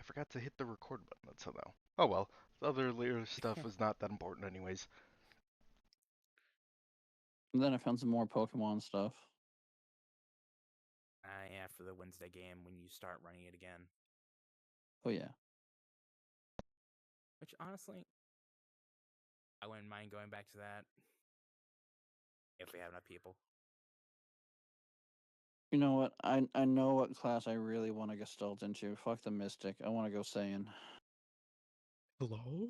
forgot to hit the record button somehow. Oh well, the other layer stuff was not that important anyways. And then I found some more Pokemon stuff. Yeah, for the Wednesday game when you start running it again. Oh yeah. Which honestly, I wouldn't mind going back to that if we have enough people. You know what? I know what class I really want to gestalt into. Fuck the Mystic. I want to go Saiyan. Hello?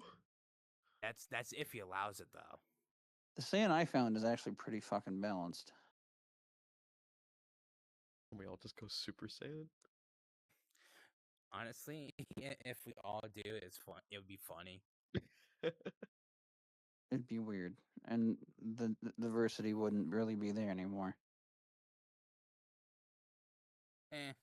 That's if he allows it though. The Saiyan I found is actually pretty fucking balanced. Can we all just go Super Saiyan? Honestly, if we all do, it's fun. It would be funny. It'd be weird, and the diversity wouldn't really be there anymore. Eh.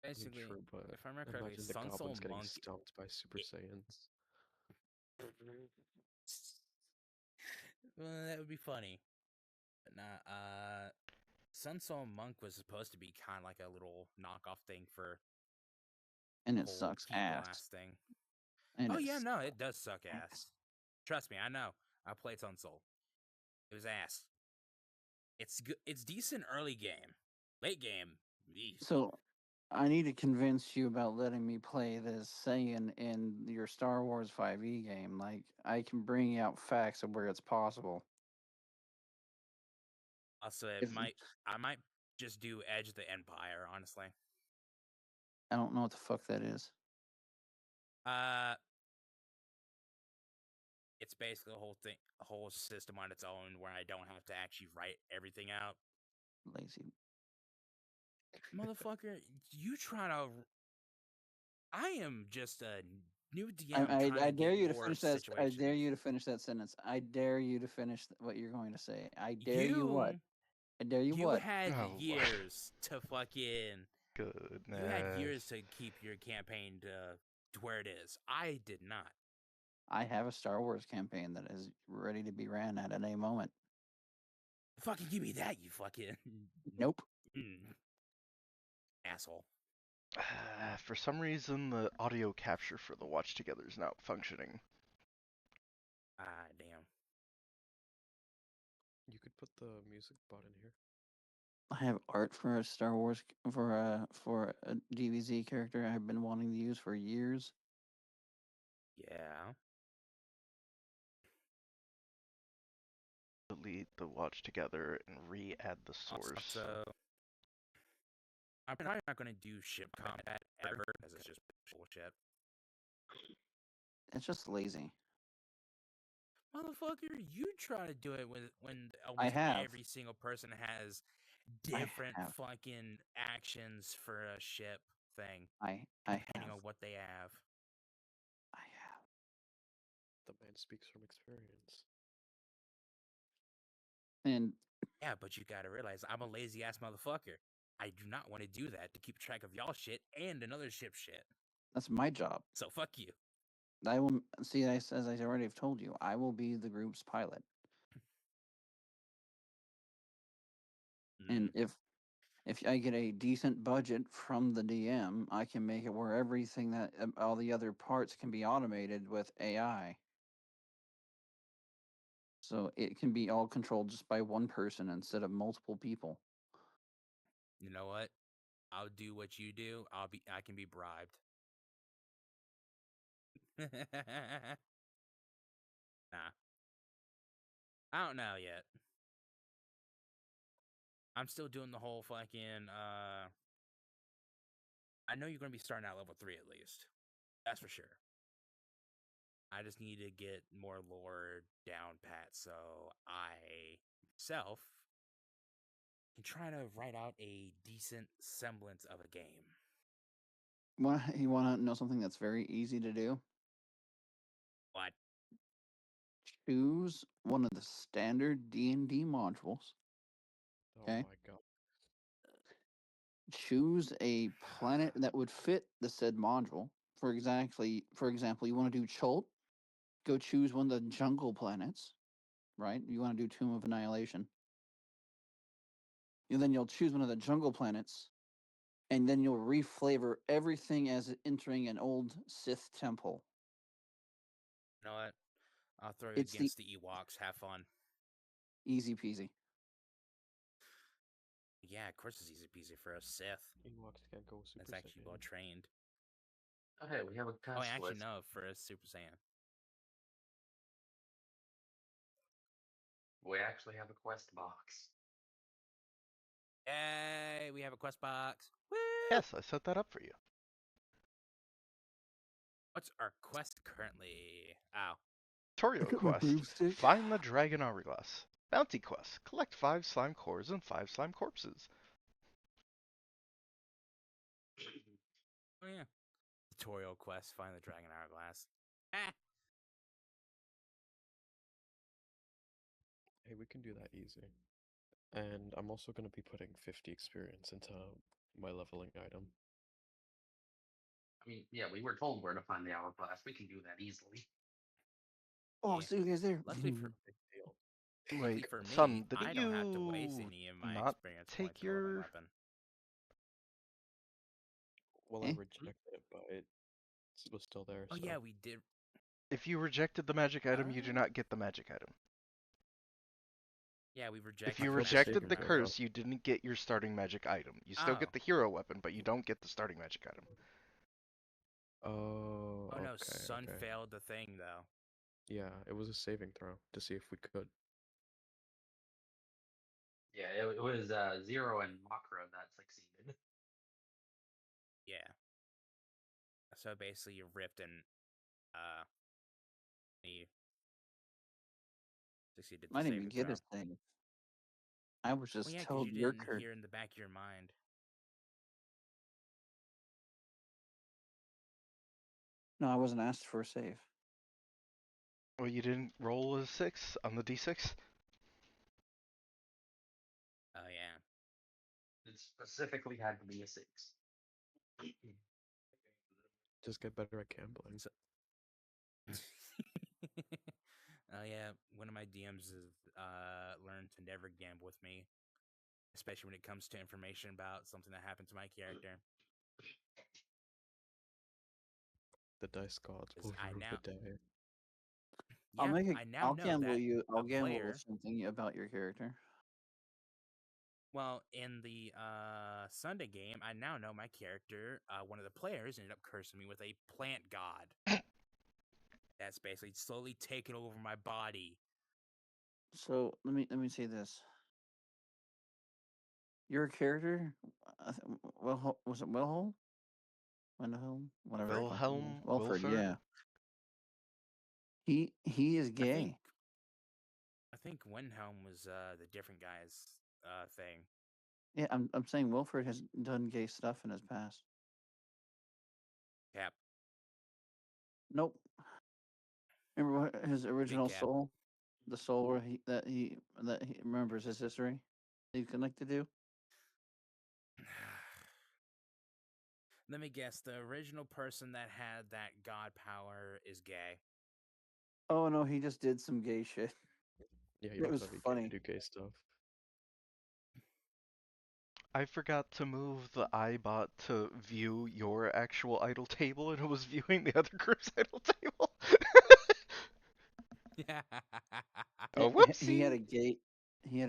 Basically, True, but if I remember correctly, imagine the Sun Soul goblins getting Monk. stomped by Super Saiyans. Well, that would be funny. But nah, Sun Soul Monk was supposed to be kind of like a little knockoff thing for And the it whole sucks Key ass. Blast thing. And Oh it yeah, no, sucks it does suck ass. Trust me, I know. I played Sun Soul. It was ass. It's good. It's decent early game. Late game. Eesh. So I need to convince you about letting me play this Saiyan in your Star Wars 5e game. Like I can bring out facts of where it's possible. Also, If I might just do Edge of the Empire. Honestly, I don't know what the fuck that is. uh, it's basically a whole system on its own where I don't have to actually write everything out. Lazy. Motherfucker, you trying to? I am just a new DM trying I to dare get you to lore of finish that. I situations. dare you to finish that sentence. I dare you to finish what you're going to say. I dare you what? You I dare you you what? had Oh, Lord. years to fucking. You had years Goodness. to keep your campaign to where it is. I did not. I have a Star Wars campaign that is ready to be ran at any moment. Fucking give me that, you fucking Nope. asshole. For some reason, the audio capture for the watch together is not functioning. Ah, damn. You could put the music button here. I have art for a Star Wars for a DBZ character I've been wanting to use for years. Yeah. Delete the watch together and re-add the source. Also, I'm probably not gonna do ship combat ever because it's just bullshit. It's just lazy. Motherfucker, you try to do it when I almost have. every single person has I different have. fucking actions for a ship thing, I depending have. on what they have. I have. The man speaks from experience. And Yeah, but you gotta realize I'm a lazy ass motherfucker. I do not want to do that to keep track of y'all shit and another ship shit. that's my job. So fuck you. I will see. As I already have told you, I will be the group's pilot. And if I get a decent budget from the DM, I can make it where everything that all the other parts can be automated with AI. So it can be all controlled just by one person instead of multiple people. You know what? I'll do what you do. I can be bribed. Nah. I don't know yet. I'm still doing the whole fucking I know you're gonna be starting at level 3 at least. That's for sure. I just need to get more lore down pat so I myself can try to write out a decent semblance of a game. You want to know something that's very easy to do? What? Choose one of the standard D&D modules. Oh Okay. my god. Choose a planet that would fit the said module. For example, you want to do Chult, go choose one of the jungle planets, right? You want to do Tomb of Annihilation. And then you'll choose one of the jungle planets and then you'll reflavor everything as entering an old Sith temple. You know what? I'll throw you It's the against the Ewoks. Have fun. easy peasy. Yeah, of course it's easy peasy for a Sith. Ewoks can't go Super That's actually well Saiyan. trained. Oh, hey, we have a Oh, cast actually, list. no, for a Super Saiyan. We actually have a quest box. Yay, we have a quest box. Woo! Yes, I set that up for you. What's our quest currently? Ow. Tutorial got my quest. broomstick. Find the Dragon Hourglass. Bounty quest. Collect 5 slime cores and 5 slime corpses. Oh, yeah. Tutorial quest, find the Dragon Hourglass. Ah! Hey, we can do that easy. And I'm also going to be putting 50 experience into my leveling item. I mean, yeah, we were told where to find the hourglass. We can do that easily. Oh, Yeah. see you guys there. Luckily for Big deal. luckily Wait, for me, son, I didn't don't have to waste you any of my not experience points take to level my your... weapon. Well, I Eh? rejected it, but it was still there, Oh so. yeah, we did. If you rejected the magic item, you do not get the magic item. Yeah, we If rejected. you I failed the rejected saving the throw, curse, though. you didn't get your starting magic item. You still Oh. get the hero weapon, but you don't get the starting magic item. Oh, Oh no, okay, Sun okay. failed the thing though. Yeah, it was a saving throw to see if we could. Yeah, it was Zero and Makra that succeeded. Yeah. So basically, you ripped and you succeeded I the didn't even saving get throw. his thing. I was just Well, yeah, because told you your didn't cur- hear in the back of your mind. No, I wasn't asked for a save. Well, you didn't roll a 6 on the d6? Oh yeah. It specifically had to be a 6. Just get better at gambling. So. Oh yeah, one of my DMs has learned to never gamble with me, especially when it comes to information about something that happened to my character. The dice gods 'Cause will I rule now, the day. yeah, I now I'll know gamble that you. I'll a gamble player. with something about your character. Well, in the Sunday game, I now know my character. One of the players ended up cursing me with a plant god. That's basically slowly taken over my body. So let me say this. Your character, was it Wilhelm? Wilhelm, whatever the fuck his name is. Wilhelm Wilford, Wilford? yeah. He is I think gay. Windhelm was the different guy's thing. Yeah, I'm saying Wilford has done gay stuff in his past. Cap. Nope. Remember what his original Cap. soul, the soul where he remembers his history. He's connected to. Let me guess. The original person that had that god power is gay. Oh no, he just did some gay shit. Yeah, you It don't was gotta be gay to funny. do gay stuff. I forgot to move the iBot to view your actual idle table, and it was viewing the other group's idle table. Yeah. Oh, He had whoopsie!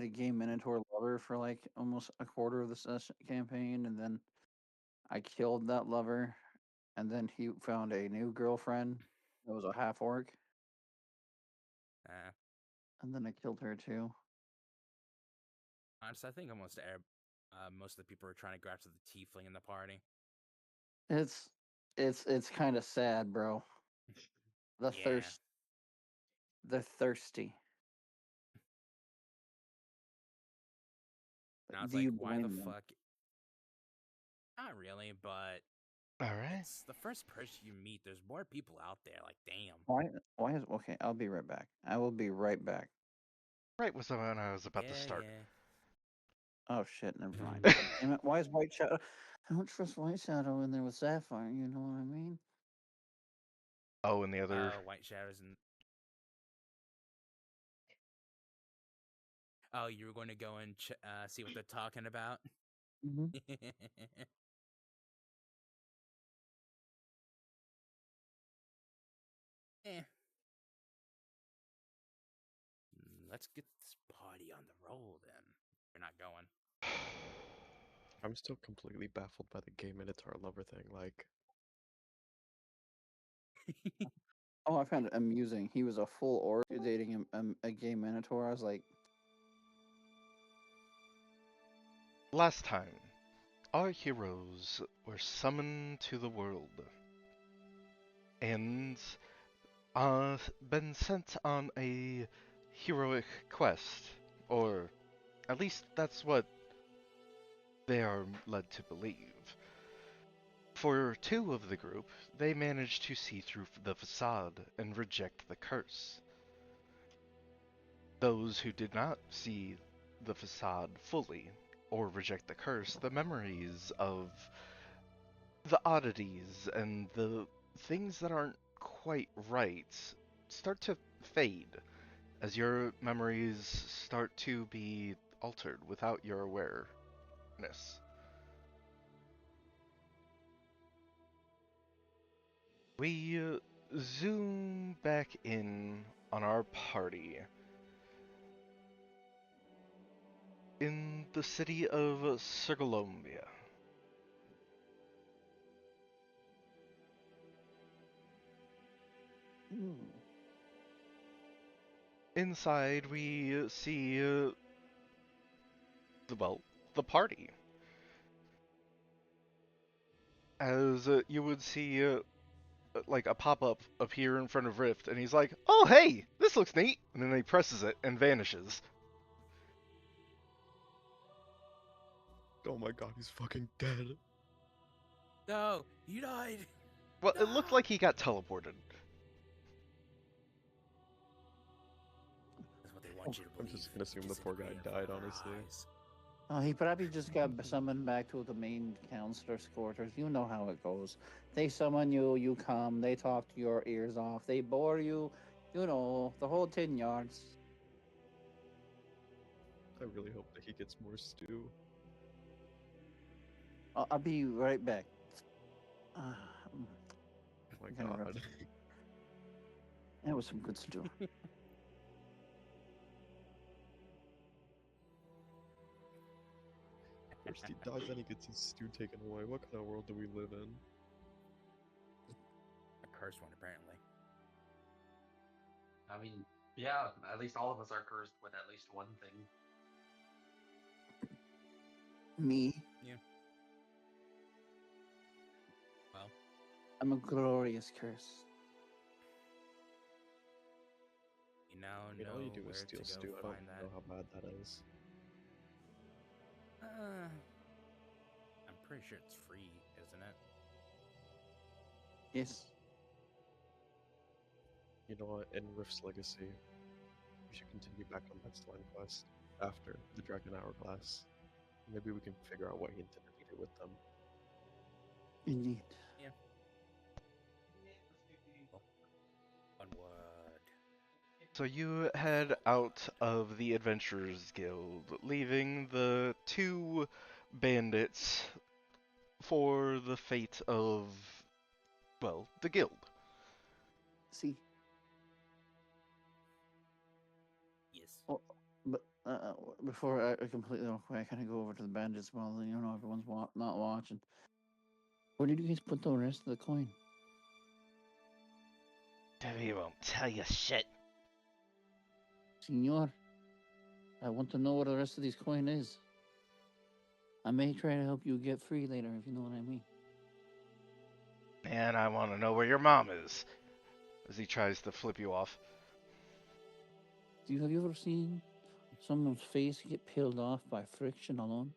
a gay Minotaur lover for like almost a quarter of the campaign, and then I killed that lover, and then he found a new girlfriend that was a half orc, and then I killed her too. Honestly, I think most of the people are trying to go after the tiefling in the party. It's kind of sad, bro. The Yeah. thirst, they're thirsty. Now it's Do like, you why the blame them? fuck? Not really, but Alright. it's the first person you meet. There's more people out there. Like, damn. Why is okay? I'll be right back. I will be right back. Right was when I was about to Yeah, start. yeah. Oh shit, never mind. God damn it. Why is White Shadow? I don't trust White Shadow in there with Sapphire. You know what I mean? Oh, and the other... White shadows and. Oh, you were going to go and see what they're talking about. Mm-hmm. let's get this party on the roll then. You're not going. I'm still completely baffled by the gay Minotaur lover thing. Like, Oh, I found it amusing. He was a full orc dating a gay minotaur. I was like, Last time, our heroes were summoned to the world and been sent on a heroic quest, or at least that's what they are led to believe. For two of the group, they managed to see through the facade and reject the curse. Those who did not see the facade fully or reject the curse, the memories of the oddities and the things that aren't quite right start to fade as your memories start to be altered without your awareness. We zoom back in on our party in the city of Sergolombia. hmm. Inside, we see the party. As you would see like a pop-up appear in front of Rift, and he's like, "Oh hey, this looks neat," and then he presses it and vanishes. oh my god, he's fucking dead. No, you died. Well, it No. looked like he got teleported. That's what they want you to I'm believe. just gonna assume He the poor guy disintegrated in front died, of our honestly. eyes. Oh, he probably just got summoned back to the main counselor's quarters. You know how it goes. They summon you, you come, they talk to your ears off, they bore you, you know, the whole 10 yards. I really hope that he gets more stew. I'll be right back. Uh, Oh my kind of rough. god. That was some good stew. First he dies, then he gets his stew taken away. What kind of world do we live in? A cursed one, apparently. I mean, yeah, at least all of us are cursed with at least one thing. Me, Well, I'm a glorious curse. you now I mean, know all you do where is steal to stew. go I don't find that. know how bad that is. I'm pretty sure it's free, isn't it? Yes. You know what? In Rift's Legacy, we should continue back on that slime quest after the Dragon Hourglass. Maybe we can figure out what he intended to do with them. Indeed. Yeah. Onward. So you head out of the Adventurers Guild, leaving the two bandits for the fate of, well, the guild. See, Yes. oh, but before I completely walk away, I kind of go over to the bandits while you know everyone's not watching. Where did you guys put the rest of the coin? He won't tell you shit. Senor, I want to know where the rest of these coin is. I may try to help you get free later, if you know what I mean. Man, I want to know where your mom is. As he tries to flip you off. Have you ever seen someone's face get peeled off by friction alone?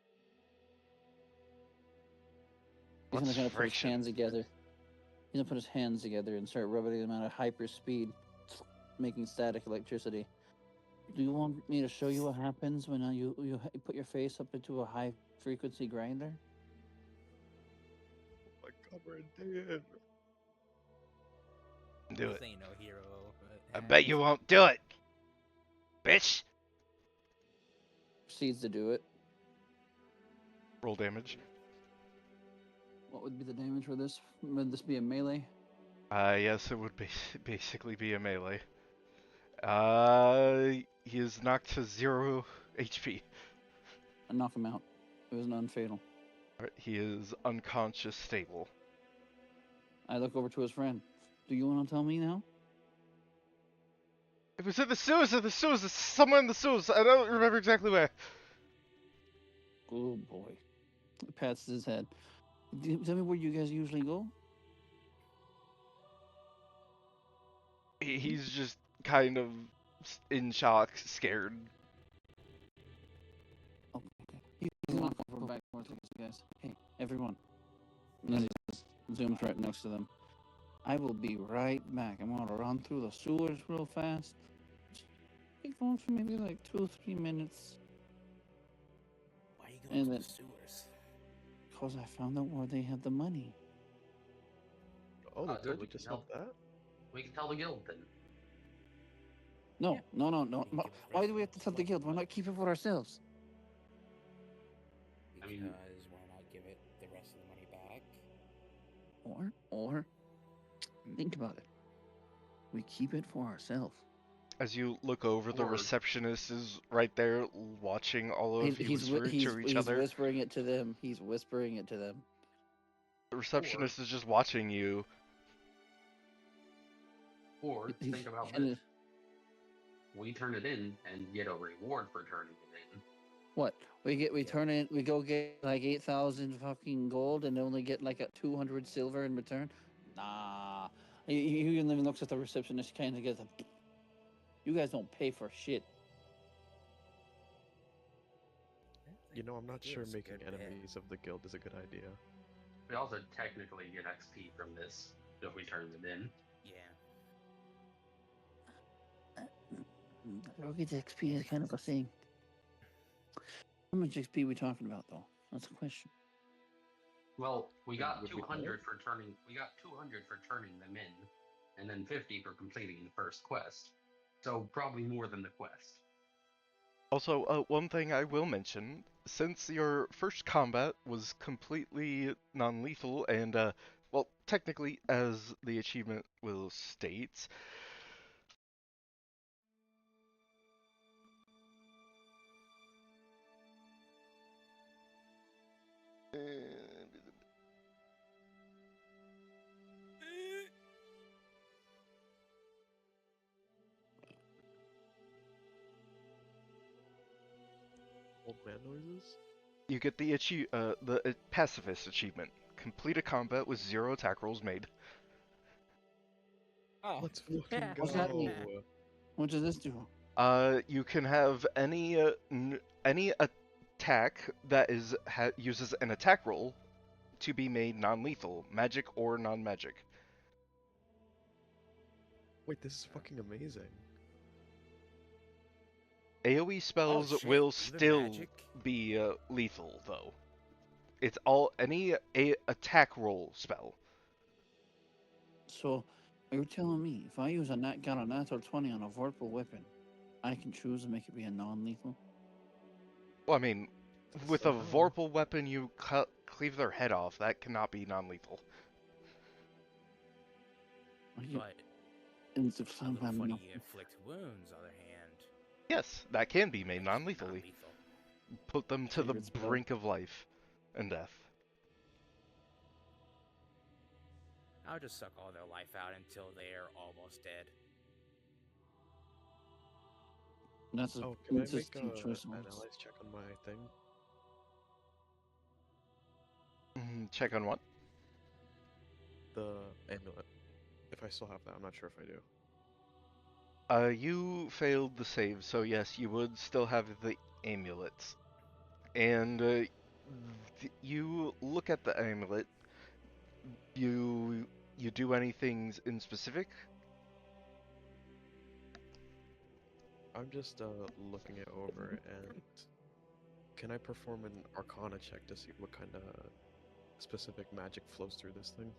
He's What's gonna kind of put his friction? hands together. He's gonna put his hands together and start rubbing them at a hyper speed, making static electricity. Do you want me to show you what happens when you put your face up into a high frequency grinder? Oh my god, we're in dead. Do This it. ain't no hero. I bet you won't do it, bitch. Proceeds to do it. Roll damage. What would be the damage for this? Would this be a melee? Yes, it would basically be a melee. He is knocked to 0 HP. I knock him out. It was non-fatal. Alright, he is unconscious stable. I look over to his friend. Do you want to tell me now? It was in the sewers, it's somewhere in the sewers. I don't remember exactly where. Oh boy. He pats his head. Tell me where you guys usually go? He's just kind of in shock, scared. He's not going for back towards you guys. Hey, everyone. And then he just zooms right next to them. I will be right back. I'm gonna run through the sewers real fast. Be going for maybe like 2 or 3 minutes. Why are you going And to then- the sewers? Because I found out where they had the money. Oh, the Good, guild we just can have help. that? We can tell the guild then. No, Yeah. no. We can give Why do we have residents to tell the like guild? Why not keep it for ourselves? I mean- Because why not give it the rest of the money back? Or, think about it. We keep it for ourselves. As you look over, the Or- receptionist is right there watching all of you whisper to each other. whispering it to them. He's whispering it to them. The receptionist is just watching you. Or He's- think about and this. We turn it in and get a reward for turning it in. What? We Yeah. turn in, we go get like 8,000 fucking gold and only get like a 200 silver in return? Nah. He even looks at the receptionist, kind of gets a. You guys don't pay for shit. You know, I'm not Idea sure was a making good bit. enemies of the guild is a good idea. We also technically get XP from this if we turn it in. Yeah. Rocket XP is kind of a thing. How much XP we talking about though? That's the question. Well, we got Would we 200 for turning. We got 200 for turning them in, and then 50 for completing the first quest. So probably more than the quest. Also, one thing I will mention, since your first combat was completely non-lethal and, well, technically, as the achievement will state, Old man noises? you get the pacifist achievement. Complete a combat with 0 attack rolls made. Oh. Let's fucking go! What's that mean? What does this do? You can have any attack that uses an attack roll to be made non-lethal, magic or non-magic. Wait, this is fucking amazing. AoE spells shit, will even still magic? be lethal, though. It's any attack roll spell. So, you're telling me if I use got a natural 20 on a vorpal weapon, I can choose to make it be a non-lethal? Well, I mean, That's with so a cool. vorpal weapon, you cleave their head off. That cannot be non-lethal. But It's a little funny, you inflict wounds, on the other hand. Yes, that can be made That's non-lethally. non-lethal. Put them to the Favorite spell. brink of life and death. I'll just suck all their life out until they're almost dead. That's a Oh, can I make consistent choice. an allies check on my thing? Check on what? The amulet. If I still have that, I'm not sure if I do. You failed the save, so yes, you would still have the amulets. And you look at the amulet. You do anything in specific? I'm just looking it over, and can I perform an Arcana check to see what kind of specific magic flows through this thing?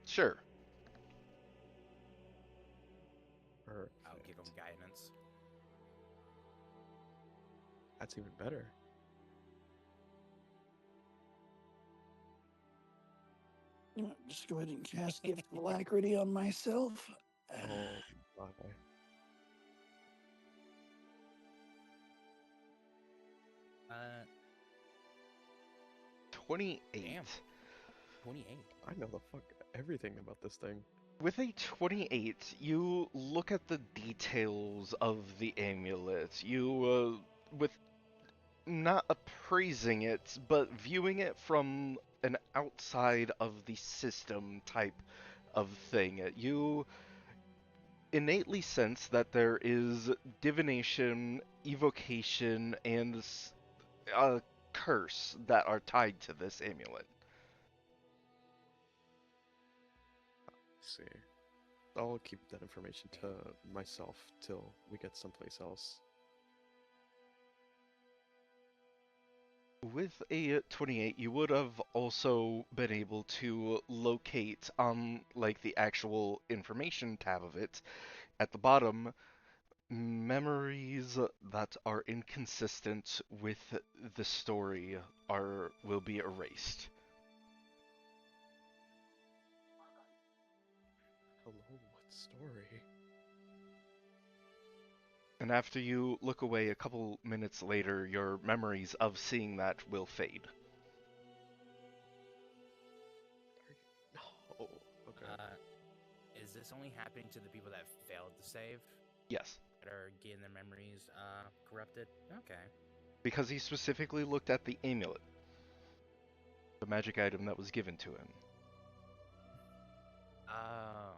Sure. I'll give them Perfect. guidance. That's even better. Just go ahead and cast Gift of Alacrity on myself. Oh Bye. 28. Damn. 28. I know the fuck everything about this thing. With a 28, you look at the details of the amulet. With not appraising it, but viewing it from an outside of the system type of thing, you innately sense that there is divination, evocation, and a curse that are tied to this amulet. See. I'll keep that information to myself till we get someplace else. With a 28, you would have also been able to locate on like the actual information tab of it at the bottom memories that are inconsistent with the story will be erased. Hello, what story? And after you look away a couple minutes later, your memories of seeing that will fade. No. Okay. Is this only happening to the people that failed to save? Yes, That are getting their memories corrupted? Okay. because he specifically looked at the amulet, the magic item that was given to him. Oh.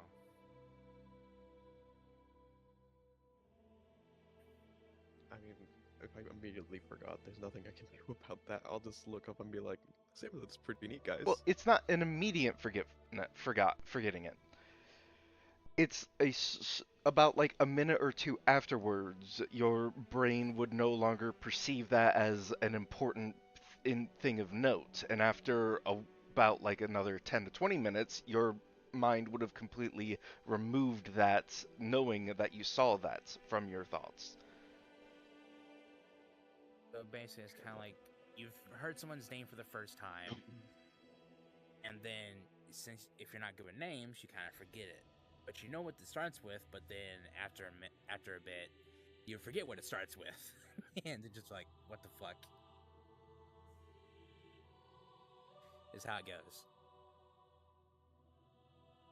I mean, if I immediately forgot, there's nothing I can do about that. I'll just look up and be like, "Same, that's pretty neat, guys." Well, it's not an immediate forgetting it. It's about like a minute or two afterwards, your brain would no longer perceive that as an important thing of note, and after about like another 10 to 20 minutes, your mind would have completely removed that, knowing that you saw that from your thoughts. So basically, it's kind of like you've heard someone's name for the first time, and then since if you're not good with names, you kind of forget it. But you know what it starts with. But then after a bit, you forget what it starts with, and it's just like, what the fuck is how it goes.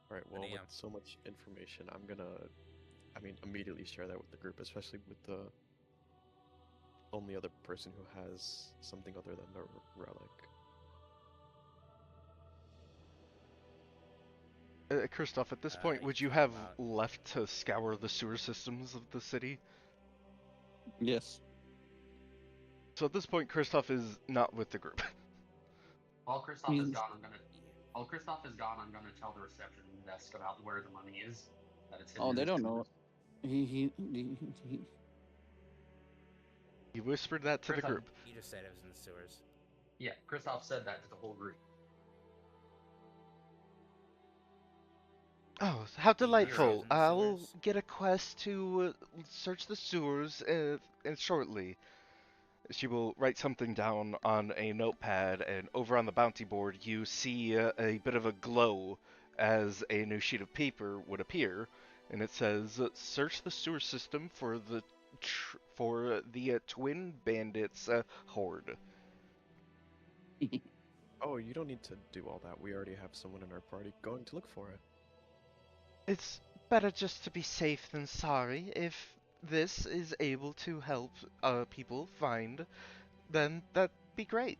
Alright, well, with Damn. so much information, I'm gonna, immediately share that with the group, especially with the only other person who has something other than the relic. Christoph, at this point, would you have left to scour the sewer systems of the city? Yes. So at this point, Christoph is not with the group. While Kristoff is gone, I'm gonna tell the reception desk about where the money is. That it's hidden Oh, in they the don't sewers. know. He You whispered that to the Kristoff, group. You just said it was in the sewers. yeah, Kristoff said that to the whole group. Oh, how He knows it delightful! was in the I'll sewers. get a quest to search the sewers shortly. She will write something down on a notepad, and over on the bounty board, you see a bit of a glow as a new sheet of paper would appear, and it says, "Search the sewer system for the twin bandits horde." Oh, you don't need to do all that. We already have someone in our party going to look for it. It's better just to be safe than sorry. If this is able to help people find, then that'd be great.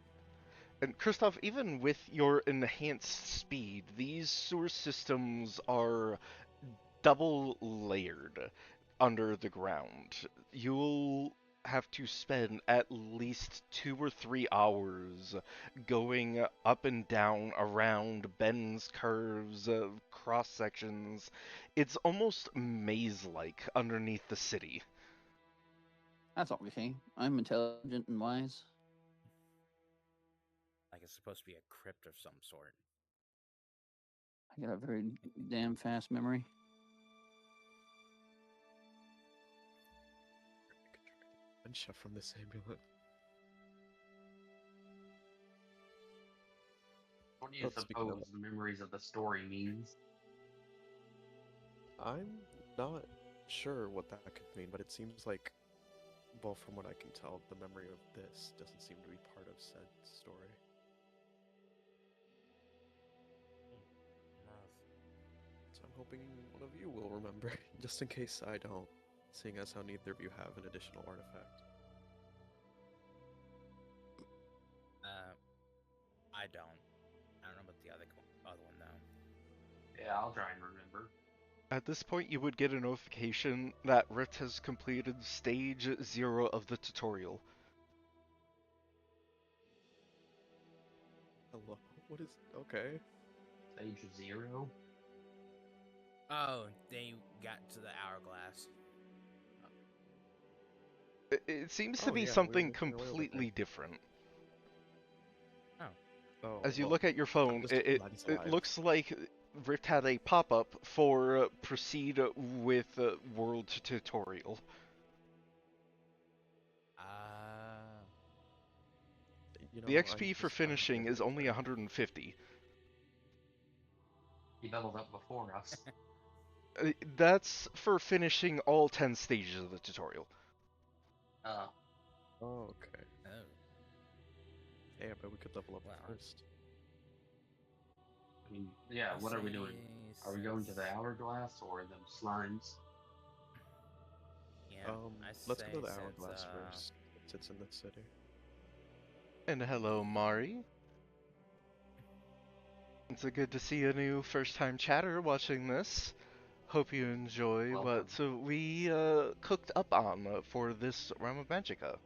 And Christoph, even with your enhanced speed, these sewer systems are double layered under the ground. You'll have to spend at least 2 or 3 hours going up and down around bends, curves, cross sections. It's almost maze-like underneath the city. That's okay. I'm intelligent and wise. Like it's supposed to be a crypt of some sort. I got a very damn fast memory. I could try dementia from this amulet. What do you But speaking of, suppose the memories of the story means? I'm not sure what that could mean, but it seems like, well, from what I can tell, the memory of this doesn't seem to be part of said story. So I'm hoping one of you will remember, just in case I don't, seeing as how neither of you have an additional artifact. I don't. I don't know about the other one though. Yeah, I'll try and remember. At this point, you would get a notification that Rit has completed stage 0 of the tutorial. Hello? What is... Okay. Stage 0. Oh, they got to the hourglass. It seems to Oh be yeah, we were something making our way over there. completely different. Oh, As you well, look at your I'm phone, just it glad he's it alive. looks like Rift had a pop-up for proceed with world tutorial. You The know, I'm XP for just glad you finishing guys is did only that. 150. He leveled up before us. That's for finishing all 10 stages of the tutorial. Uh, Oh, okay. Oh, Hey, I bet we could level up well. first. I mean, yeah, I what are we doing? say Are we going to the since- hourglass or the slimes? Yeah, I Let's say go to the since Hourglass first, since it's in the city. And hello, Mari. It's a good to see a new first-time chatter watching this. Hope you enjoy Welcome. what we cooked up on for this Realm of Magicka.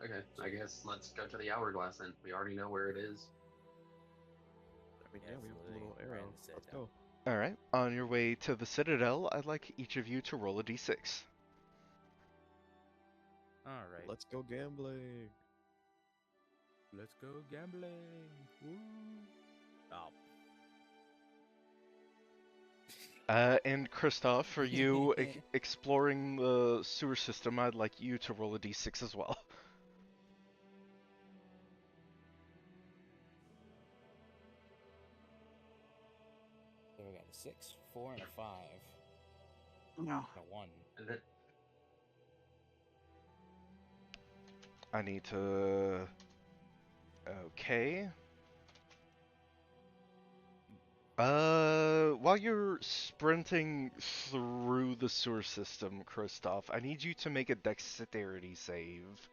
Okay, I guess let's go to the hourglass then. We already know where it is. I mean, Yeah, yeah, we have the absolutely. little Right in arrow. the Let's citadel. go. Alright, on your way to the Citadel, I'd like each of you to roll a d6. All right, Let's go gambling. let's go gambling. Woo. Oh. And Kristoff, for you exploring the sewer system, I'd like you to roll a d6 as well. So we got a 6, 4, and a 5. No. And a 1. And it, I need to... Okay. While you're sprinting through the sewer system, Kristoff, I need you to make a dexterity save.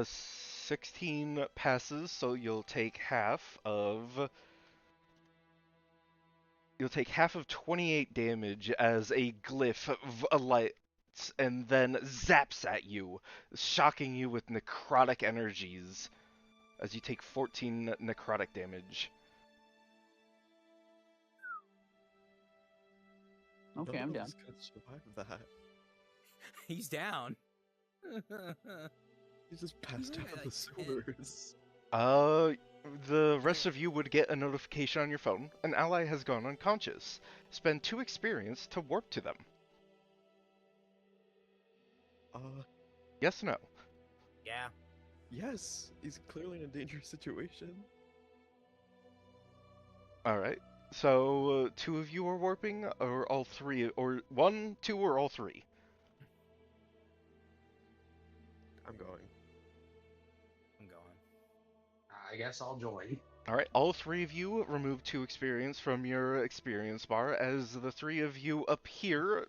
16 passes, so you'll take half of 28 damage as a glyph alights and then zaps at you, shocking you with necrotic energies as you take 14 necrotic damage. Okay, None I'm of down. us could survive that. He's down. He just passed only out got, of the like, 10. sewers. The rest of you would get a notification on your phone. An ally has gone unconscious. Spend 2 experience to warp to them. Yes or no? Yeah. Yes, he's clearly in a dangerous situation. Alright. So, 2 of you are warping, or all 3, or 1, 2, or all 3? I'm going. I'm going. I guess I'll join. Alright, all 3 of you remove 2 experience from your experience bar as the 3 of you appear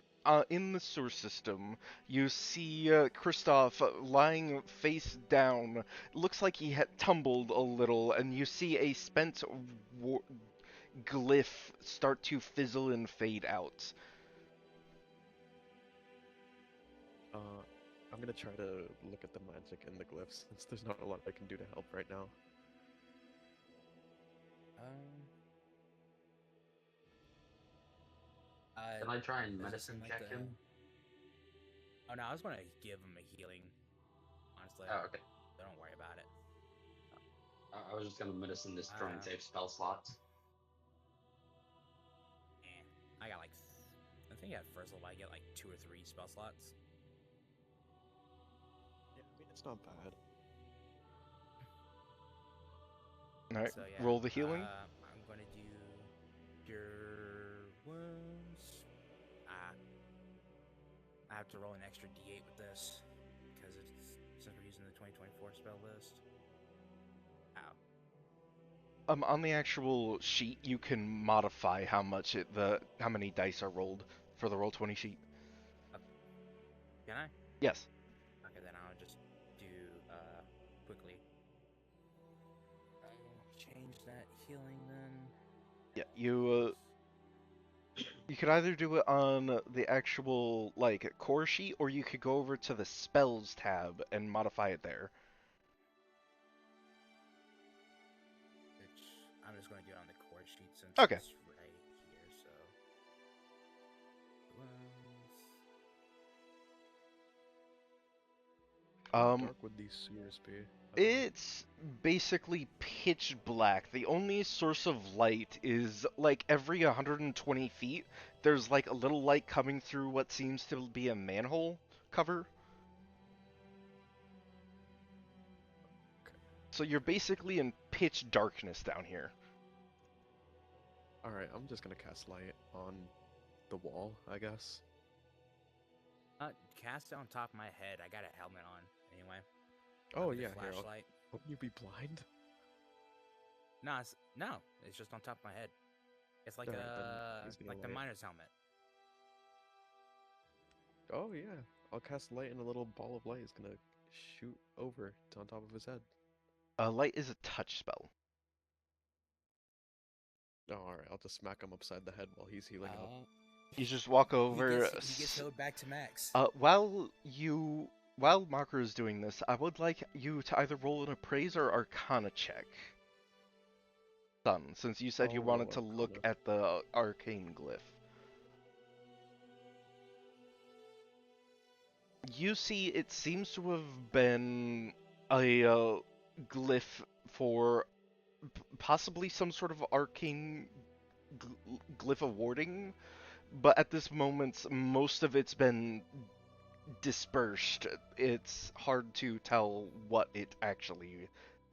in the sewer system. You see Kristoff lying face down. Looks like he had tumbled a little, and you see a spent glyph start to fizzle and fade out. I'm gonna try to look at the magic and the glyphs, since there's not a lot I can do to help right now. Can I try and Is this medicine in, like, check him? Oh no, I was gonna give him a healing. Honestly. Oh, okay. So don't worry about it. I was just gonna medicine this to try and save spell slots. I got like, I think at first level I get like 2 or 3 spell slots. not bad. All right, So yeah, roll the healing. I'm gonna do Cure Wounds. I have to roll an extra D8 with this because it's since we're using the 2024 spell list. Ow. On the actual sheet, you can modify how many dice are rolled for the Roll20 sheet. Can I? Yes. Okay, then I'll just do quickly. I'll change that healing then. Yeah, you could either do it on the actual like core sheet, or you could go over to the spells tab and modify it there. Which I'm just going to do it on the core sheet since Okay. it's right here. So How dark would these sewers be? It's basically pitch black. The only source of light is like every 120 feet, there's like a little light coming through what seems to be a manhole cover. So you're basically in pitch darkness down here. Alright, I'm just gonna cast light on the wall, I guess. cast it on top of my head. I got a helmet on anyway. Oh With a yeah, here. flashlight. Wouldn't you be blind? No, it's just on top of my head. It's like Alright, then he's gonna like the light. miner's helmet. Oh yeah, I'll cast light and a little ball of light is gonna shoot over to on top of his head. Light is a touch spell. Oh, alright, I'll just smack him upside the head while he's healing up. You just walk over. He gets healed back to max. While Marker is doing this, I would like you to either roll an appraise or arcana check. Son, since you said you I'll roll wanted to look Arcana. at the arcane glyph. You see, it seems to have been a glyph for possibly some sort of arcane glyph of warding, but at this moment, most of it's been dispersed. It's hard to tell what it actually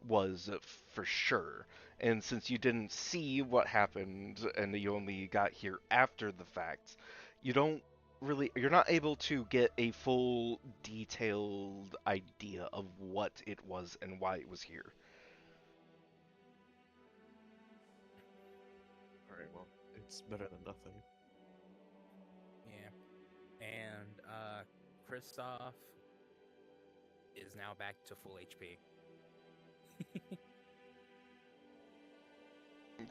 was for sure. And since you didn't see what happened and you only got here after the fact, you're not able to get a full detailed idea of what it was and why it was here. Alright, well, it's better than nothing. Yeah. And Kristoff is now back to full HP.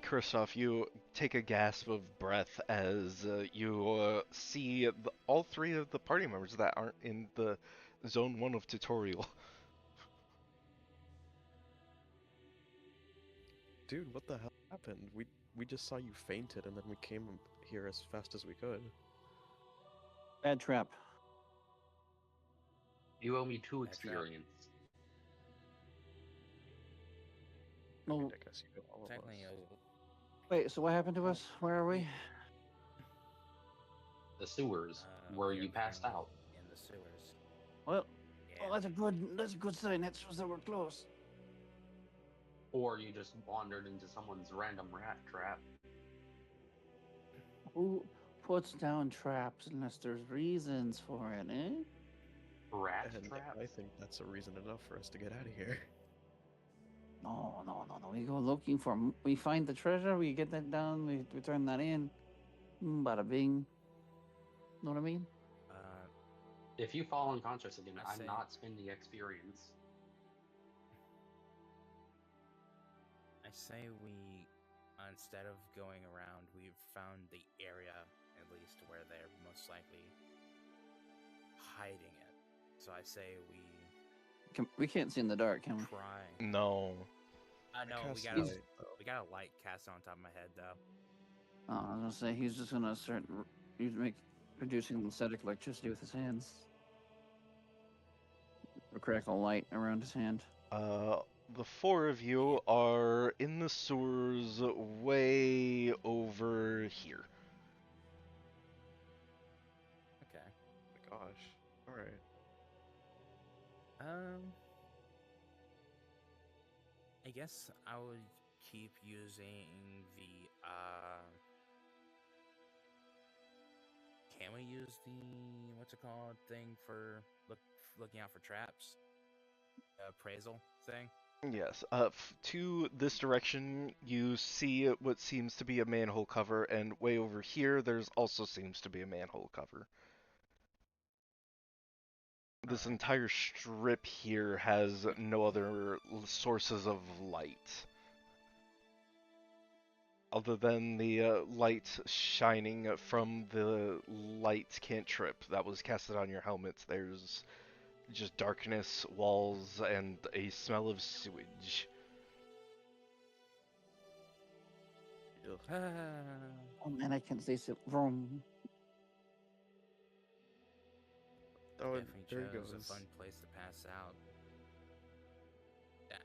Kristoff, you take a gasp of breath as you see all three of the party members that aren't in the Zone 1 of tutorial. Dude, what the hell happened? We just saw you fainted and then we came here as fast as we could. Bad trap. You owe me 2 That's right. experience. I mean, Well, I guess you could all of Technically, us. wait. So what happened to us? Where are we? The sewers we where are you passed currently out. in the sewers. Well, Yeah. that's a good sign. That shows that we're close. Or you just wandered into someone's random rat trap. Who puts down traps unless there's reasons for it, eh? Rat And trap? I think that's a reason enough for us to get out of here. No, no, no, no. We go looking for. We find the treasure. We get that down. We turn that in. Bada bing. Know what I mean? If you fall unconscious again, I I'm say- not spending experience. I say we, instead of going around, we've found the area at least where they're most likely hiding it. So I say We can't see in the dark, can we? try. No. I know Cast we light, though. got a light cast on top of my head though. Oh, I was gonna say he's just gonna start producing static electricity with his hands. Or crackle light around his hand. The four of you are in the sewers way over here. Okay. Gosh. Alright. guess I would keep using the can we use the what's it called thing for looking out for traps? Appraisal thing. Yes. To this direction, you see what seems to be a manhole cover, and way over here, there's also seems to be a manhole cover. This Alright. entire strip here has no other sources of light. Other than the light shining from the light cantrip that was casted on your helmets, there's just darkness, walls, and a smell of sewage. Ugh. Oh man, I can't say so. Vroom. Oh, and Definitely there he chose a goes. fun place to pass out. Yeah.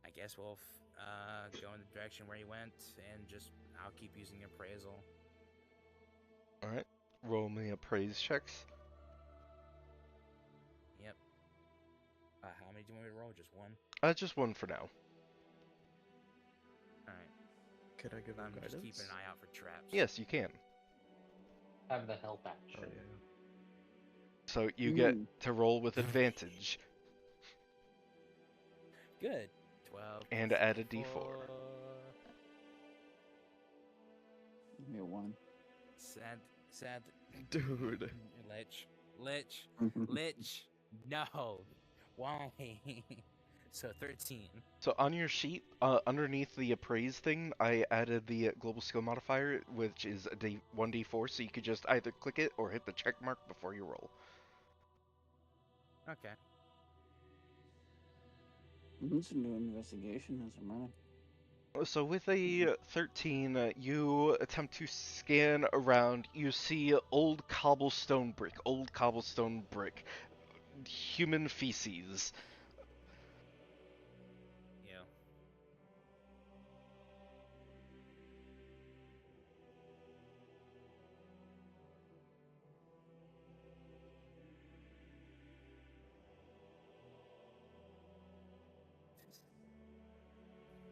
I guess we'll go in the direction where he went, and just I'll keep using appraisal. Alright, roll me appraise checks. Yep. How many do you want me to roll? Just one? Just one for now. Alright. Can I give him I'm just guidance? keeping an eye out for traps. Yes, you can. Have the help Oh action. yeah. So you get Mm. to roll with advantage Good. 12 and plus add a d4. d4. Give me a 1. Sad. Dude. Lich. No. Why? So 13. So on your sheet, underneath the appraise thing, I added the global skill modifier, which is a 1d4, so you could just either click it or hit the check mark before you roll. Okay. Let's do an investigation as I'm running. So with a 13, you attempt to scan around. You see old cobblestone brick, human feces. Yeah.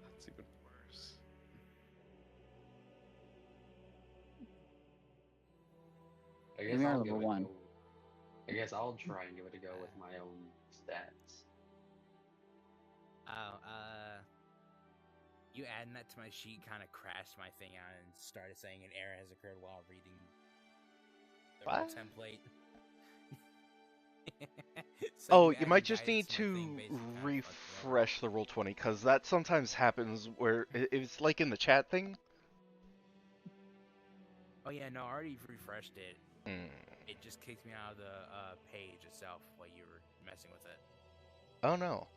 That's even worse. I Give guess me our I'll give level it a 1. go. I guess I'll try and give it a go with my own stats. Oh, you adding that to my sheet kind of crashed my thing out and started saying an error has occurred while reading the roll What? template. So Oh, you adding might just guidance need to my thing to basically kind of fucked me over. refresh the roll 20, because that sometimes happens where it's like in the chat thing. Oh yeah, no, I already refreshed it. Mm. It just kicked me out of the page itself while you were messing with it. Oh no.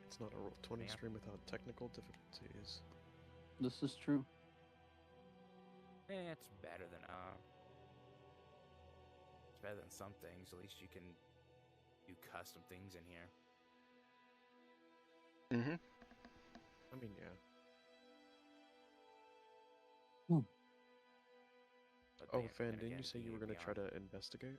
It's not a roll 20 Yeah. stream without technical difficulties. This is true. It's better than it's better than some things. At least you can do custom things in here. Mm-hmm. I mean, yeah. But Oh, then Van, again, didn't you say you were gonna try beyond- to investigate?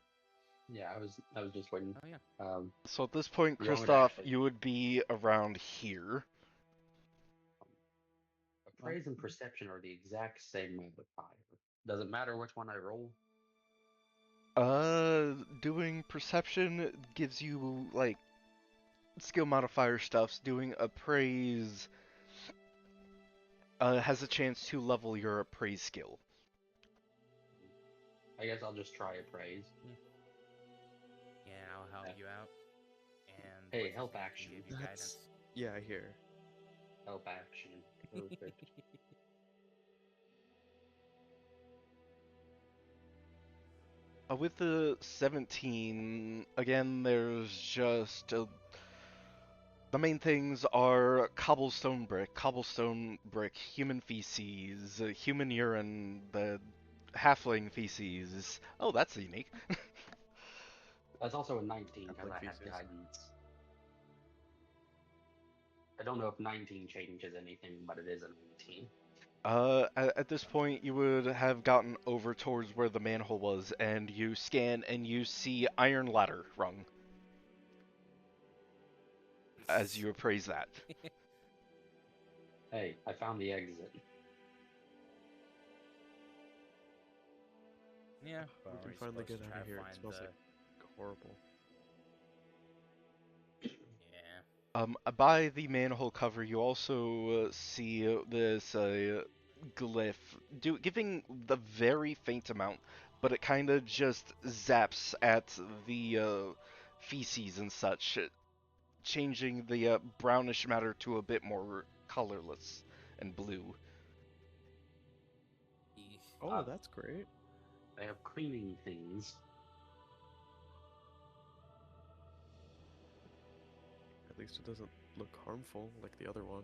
Yeah, I was just waiting. Oh yeah. So at this point, You want me to Kristoff, actually you would be around here. appraise and perception are the exact same modifier. Does it matter which one I roll? Doing perception gives you, like, skill modifier stuffs. Doing appraise has a chance to level your appraise skill. I guess I'll just try appraise. Yeah, I'll help Uh, you out. And Hey, what's his help name action. can give you That's... guidance. Yeah, I hear. Help action. Perfect. With the 17, again, there's just the main things are cobblestone brick, human feces, human urine, the halfling feces. Oh, that's unique. That's also a 19 because Halfling I have feces. guidance. I don't know if 19 changes anything, but it is a 19. At this point, you would have gotten over towards where the manhole was, and you scan and you see iron ladder rung as you appraise that. Hey, I found the exit. Yeah, but We are can we finally supposed get to out try of to here. It find smells the? like horrible. Yeah. By the manhole cover, you also see this glyph, giving the very faint amount, but it kind of just zaps at the feces and such, changing the brownish matter to a bit more colorless and blue. Eesh. Oh, that's great. They have cleaning things. At least it doesn't look harmful like the other one.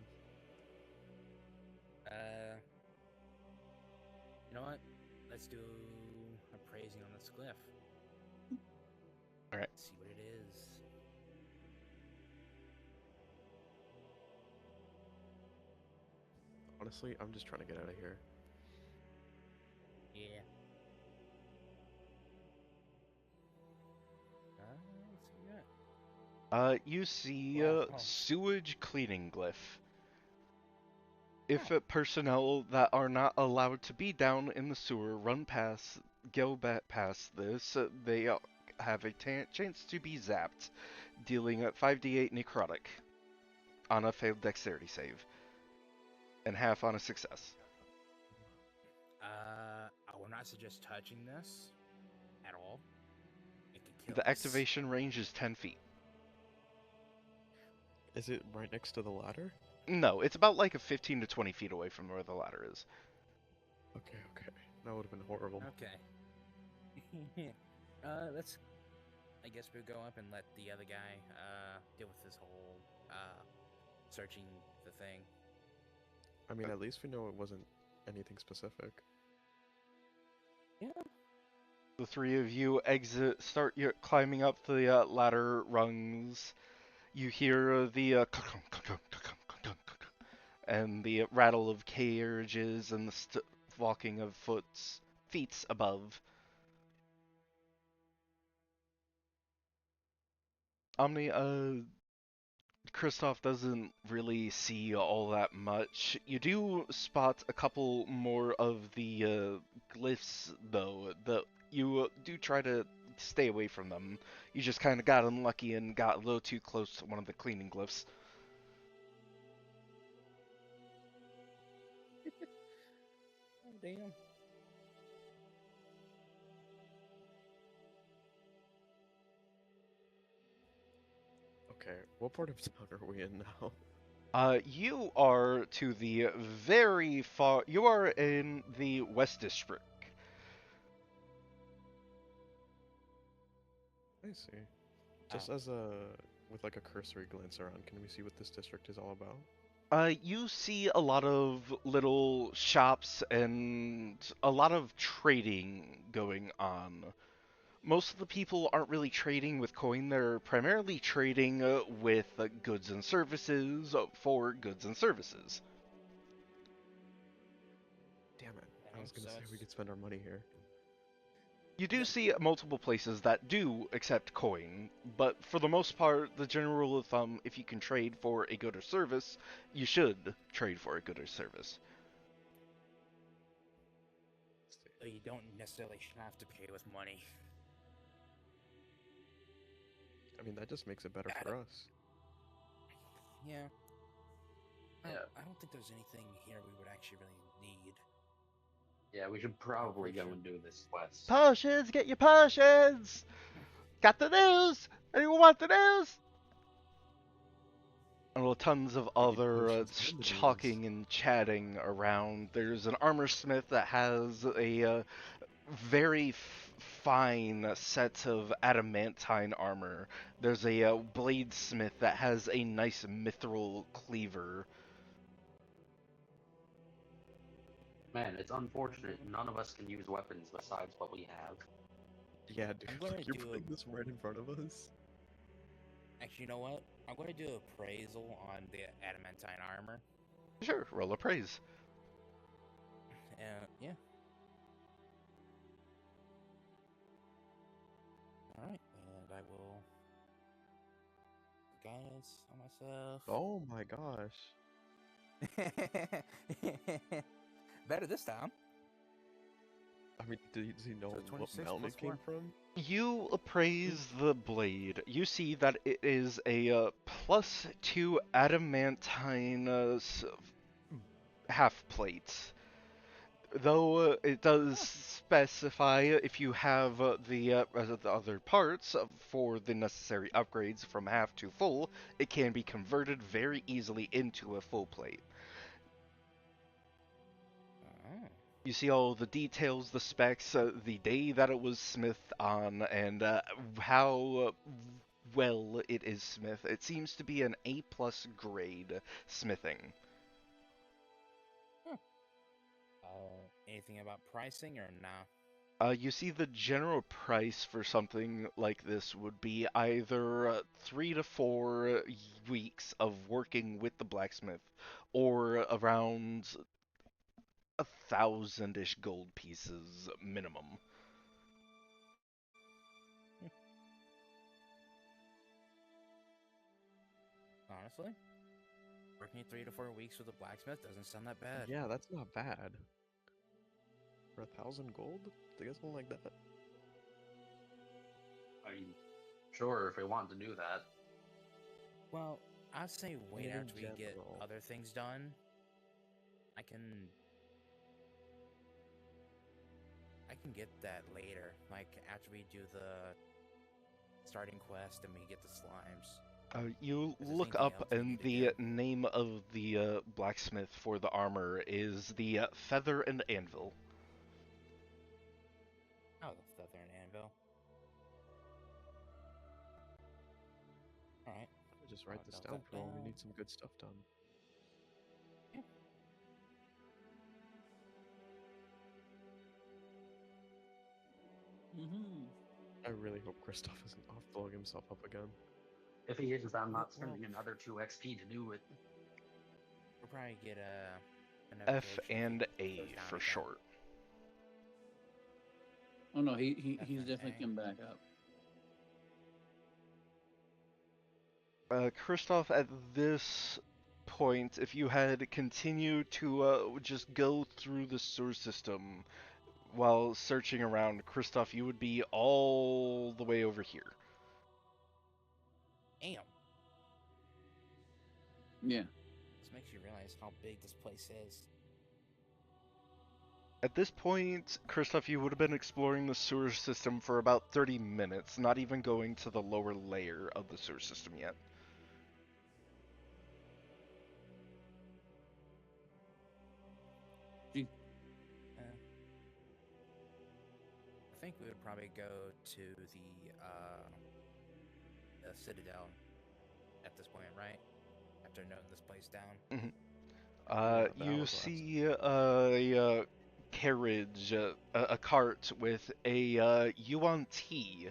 Uh, you know what? Let's do appraising on this glyph. All right. See what it is. Honestly, I'm just trying to get out of here. Yeah. Let's see what we got. You see Wow. Oh. sewage cleaning glyph. If Oh. personnel that are not allowed to be down in the sewer go back past this, they have a chance to be zapped, dealing at 5d8 necrotic on a failed dexterity save, and half on a success. I will not suggest touching this at all. It could kill The us. activation range is 10 feet. Is it right next to the ladder? No, it's about like a 15 to 20 feet away from where the ladder is. Okay, okay. That would have been horrible. Okay. Let's. I guess we'll go up and let the other guy deal with this whole searching the thing. I mean, at least we know it wasn't anything specific. Yeah. The three of you start climbing up the ladder rungs. You hear the and the rattle of carriages and the walking of feet above. Omni, Kristoff doesn't really see all that much. You do spot a couple more of the glyphs, though. You do try to stay away from them. You just kind of got unlucky and got a little too close to one of the cleaning glyphs. Oh, damn. Okay, what part of town are we in now? You are to the very far. You are in the West District. I see. Oh. Just with like a cursory glance around, can we see what this district is all about? You see a lot of little shops and a lot of trading going on. Most of the people aren't really trading with coin, they're primarily trading with goods and services for goods and services. Damn it. I Okay, was gonna so say we it's could spend our money here. You do Yep. see multiple places that do accept coin, but for the most part, the general rule of thumb, if you can trade for a good or service, you should trade for a good or service. Let's see. so you don't necessarily have to pay with money. I mean, that just makes it better I for don't- us. Yeah. Yeah. I don't think there's anything here we would actually really need. Yeah, we should probably pretty go sure. and do this quest. Potions! Get your potions! Got the news! Anyone want the news? And well, tons of I need other potions and the news. talking and chatting around. There's an armor smith that has a very fine set of adamantine armor. There's a bladesmith that has a nice mithril cleaver. Man, it's unfortunate none of us can use weapons besides what we have. Yeah, dude, I'm gonna like, you're do putting this right in front of us. Actually, you know what? I'm going to do appraisal on the adamantine armor. Sure, roll appraise. Yeah. Alright, and I will guidance on myself. Oh my gosh. Better this time. I mean, does he know So what 26 mountain plus it came 4. from? You appraise the blade. You see that it is a +2 adamantine half plate. Though it does specify if you have the other parts for the necessary upgrades from half to full, it can be converted very easily into a full plate. Oh. You see all the details, the specs, the day that it was smithed on, and how well it is smith. It seems to be an A+ grade smithing. Anything about pricing or nah? You see the general price for something like this would be either 3 to 4 weeks of working with the blacksmith, or around 1,000-ish gold pieces minimum. Honestly, working 3 to 4 weeks with a blacksmith doesn't sound that bad. Yeah, that's not bad. For 1,000 gold? Do you guys want like that? I mean, sure, if we want to do that. Well, I'd say I wait mean, in after we get general. other things done. I can get that later, like after we do the starting quest and we get the slimes. You If there's look anything up, else we and need to the get. name of the blacksmith for the armor is the Feather and Anvil. Oh, the feather and anvil. Alright. Just I'll write this note down that for when we down. need some good stuff done. Yeah. Mm-hmm. I really hope Kristoff isn't off blowing himself up again. If he is, I'm not Well, spending another 2 XP to do it. we'll probably get a F notification if he and goes A down for again. short. Oh no, he's F&A. definitely come back up. Kristoff, at this point, if you had continued to just go through the sewer system while searching around, Kristoff, you would be all the way over here. Damn. Yeah. This makes you realize how big this place is. At this point, Kristoff, you would have been exploring the sewer system for about 30 minutes, not even going to the lower layer of the sewer system yet. Gee. I think we would probably go to the Citadel at this point, right? After noting this place down. Yeah, the You hourglass. see a carriage, a cart with a yuan tea.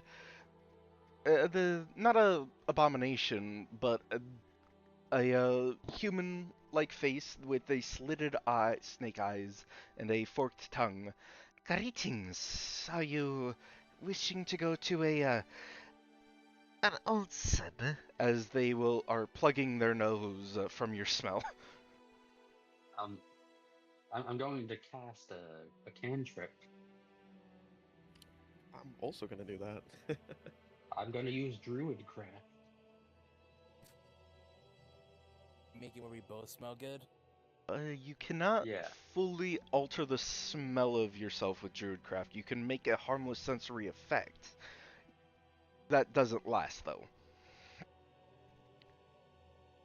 Not a abomination, but a human-like face with a slitted eye, snake eyes, and a forked tongue. Greetings. Are you wishing to go to an onsen? As they are plugging their nose from your smell. Um, I'm going to cast a cantrip. I'm also gonna do that. I'm going to use Druidcraft. Make it where we both smell good. You cannot Yeah. fully alter the smell of yourself with Druidcraft. You can make a harmless sensory effect. That doesn't last, though.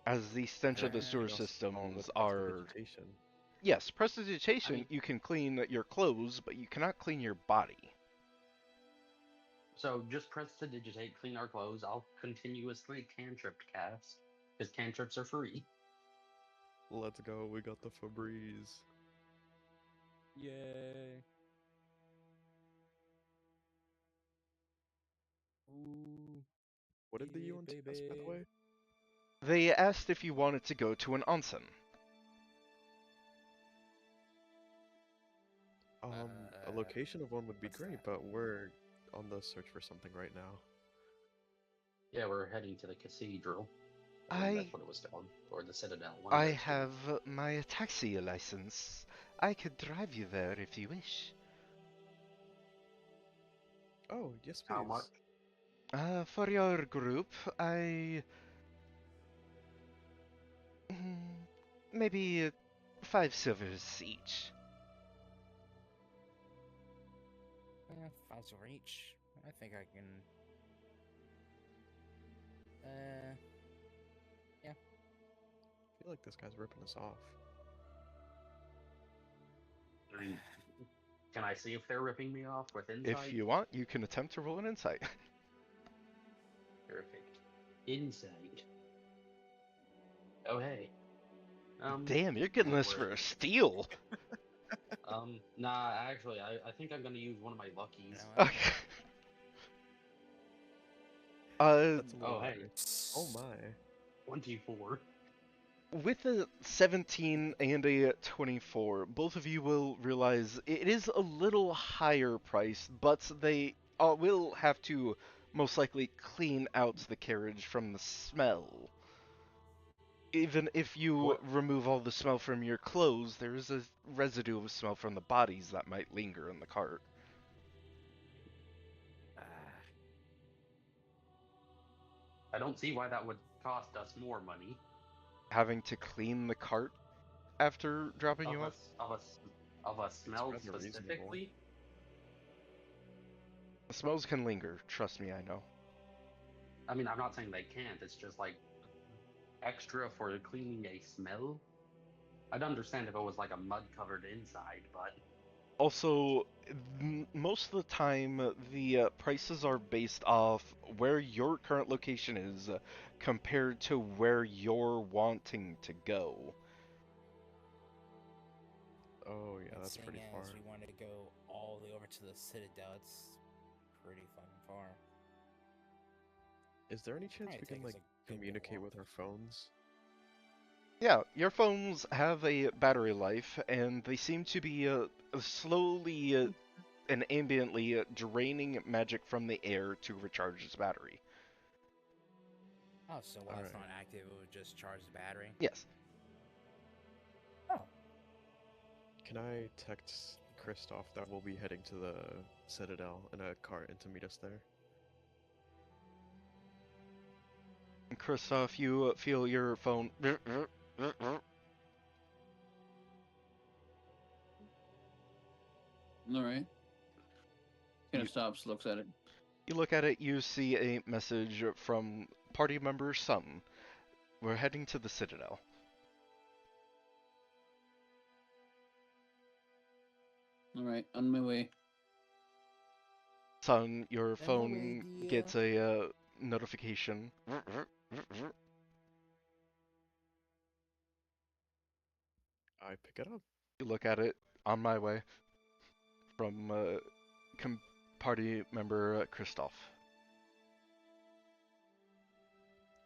As the stench Is of there the sewer anything else wrong with systems are... prestidigitation? Yes, I prestidigitation, mean, you can clean your clothes, but you cannot clean your body. so just press to digitate, clean our clothes. I'll continuously cantrip cast, because cantrips are free. Let's go, we got the Febreze. Yay. Ooh. What did the Yeah, UN test, by the baby. way? They asked if you wanted to go to an onsen. A location of one would be what's great, that? but we're on the search for something right now. Yeah, we're heading to the cathedral. I believe I that's what it was called, or the Citadel. One of I those two. have my taxi license. I could drive you there if you wish. Oh, yes, How much? please. For your group, maybe 5 silvers each. 5 silver each. I think I can. Yeah. I feel like this guy's ripping us off. I mean, can I see if they're ripping me off with If insight? you want, you can attempt to roll an insight. Perfect. Insight. Oh hey. Damn, you're getting this Where for is a it? steal. Nah. Actually, I think I'm gonna use one of my You luckies. know what? Okay. Uh, That's a Oh little hey, high. Oh my. 24. with a 17 and a 24, both of you will realize it is a little higher price, but they will have to most likely clean out the carriage from the smell. Even if you What? remove all the smell from your clothes, there is a residue of smell from the bodies that might linger in the cart. I don't see why that would cost us more money. Having to clean the cart after dropping Of you a off? s- of a s- of a It's smell rather reasonable. specifically. The smells can linger, trust me, I know. I mean, I'm not saying they can't. It's just like extra for cleaning a smell. I'd understand if it was like a mud covered inside, but Also, most of the time, the prices are based off where your current location is compared to where you're wanting to go. Oh yeah, And that's seeing pretty as far. we want to go all the way over to the Citadel, it's pretty fucking far. Is there any chance Probably we take can us like a good bit communicate with longer. our phones? Yeah, your phones have a battery life, and they seem to be slowly and ambiently draining magic from the air to recharge its battery. Oh, so while it's Alright. not active, it would just charge the battery. Yes. Oh, Can I text Kristoff that we'll be heading to the Citadel in a cart and to meet us there? Christoph, you feel your phone. All right. Kind You, of stops, looks at it. you look at it, you see a message from party member Sun. We're heading to the Citadel. All right, on my way. Sun, your and the way phone gets a notification. I pick it up. You look at it, on my way, from party member Christoph.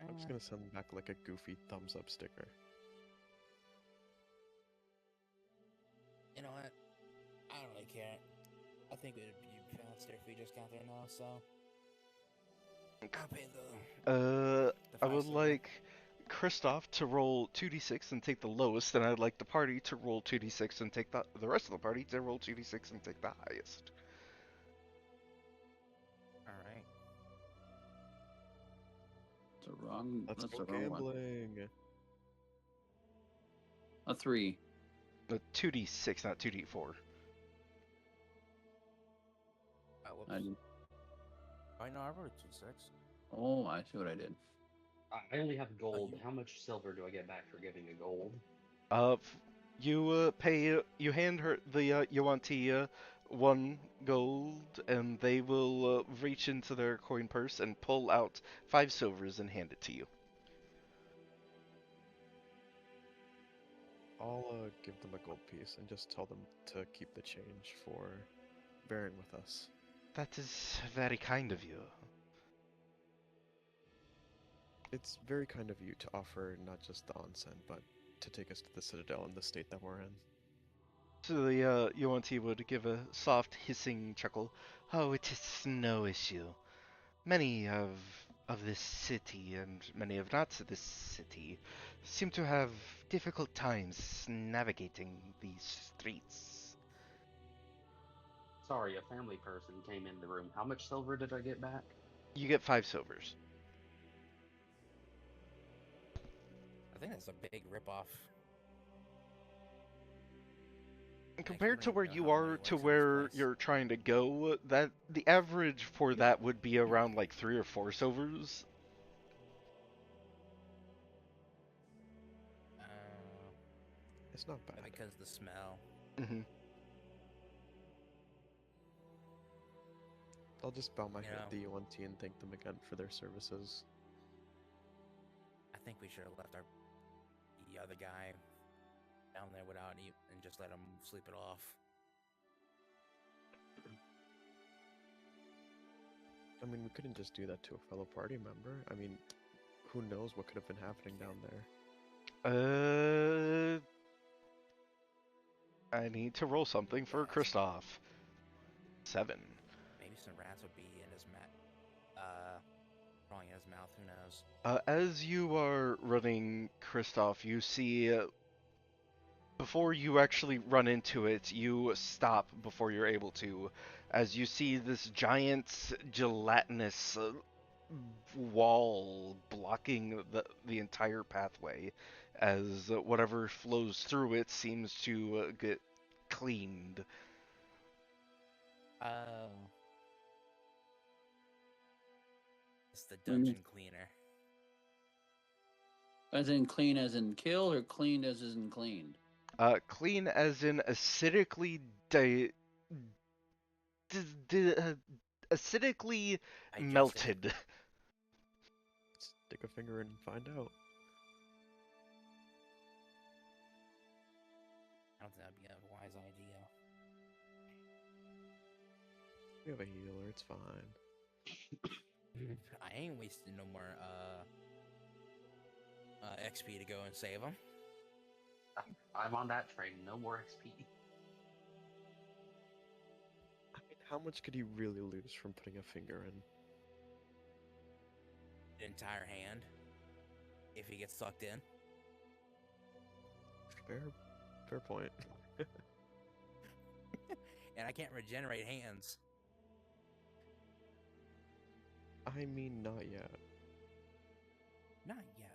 I'm just gonna send back like a goofy thumbs up sticker. you know what? I don't really care. I think it would be faster if we just got there now. So I'll pay the I 5 would silver. like Christoph to roll 2d6 and take the lowest, and I'd like the party to roll 2d6 and take the rest of the party to roll 2d6 and take the highest. All right. It's a wrong. Let's That's go the wrong one. gambling. A 3. 2d6, not 2d4. Oh, whoops. I did. I know I wrote 2-6. Oh, I see what I did. I only have gold. you- How much silver do I get back for giving a gold? You pay. You hand her the Yuan-Ti 1 gold, and they will reach into their coin purse and pull out 5 silvers and hand it to you. I'll give them a gold piece and just tell them to keep the change for bearing with us. That is very kind of you. It's very kind of you to offer not just the onsen, but to take us to the Citadel in the state that we're in. So the UNT would give a soft hissing chuckle. Oh, it is no issue. Many of this city and many of not this city seem to have difficult times navigating these streets. Sorry, a family person came in the room. How much silver did I get back? You get 5 silvers. I think that's a big ripoff. And Like, you compared don't to even where know you how money are to works in this where place. you're trying to go, that the average for that would be around like 3 or 4 silvers. Uh, It's not bad. because of the smell. Hmm. I'll just bow my You head know, at the UNT and thank them again for their services. I think we should have left the other guy down there without and just let him sleep it off. I mean, we couldn't just do that to a fellow party member. I mean, who knows what could have been happening down there. I need to roll something for Yes. Kristoff. 7. Maybe some rats would be in his crawling in his mouth. Who knows? As you are running Kristoff, you see before you actually run into it, you stop before you're able to, as you see this giant gelatinous wall blocking the entire pathway, as whatever flows through it seems to get cleaned. Oh, it's the What do you mean? dungeon cleaner. As in clean as in kill, or clean as in cleaned? Clean as in acidically di- acidically Digested. melted. Stick a finger in and find out. I don't think that'd be a wise idea. We have a healer, it's fine. I ain't wasting no more XP to go and save him. I'm on that train. No more XP. I mean, how much could he really lose from putting a finger in? The entire hand, if he gets sucked in. Fair point. And I can't regenerate hands. I mean, not yet. Not yet,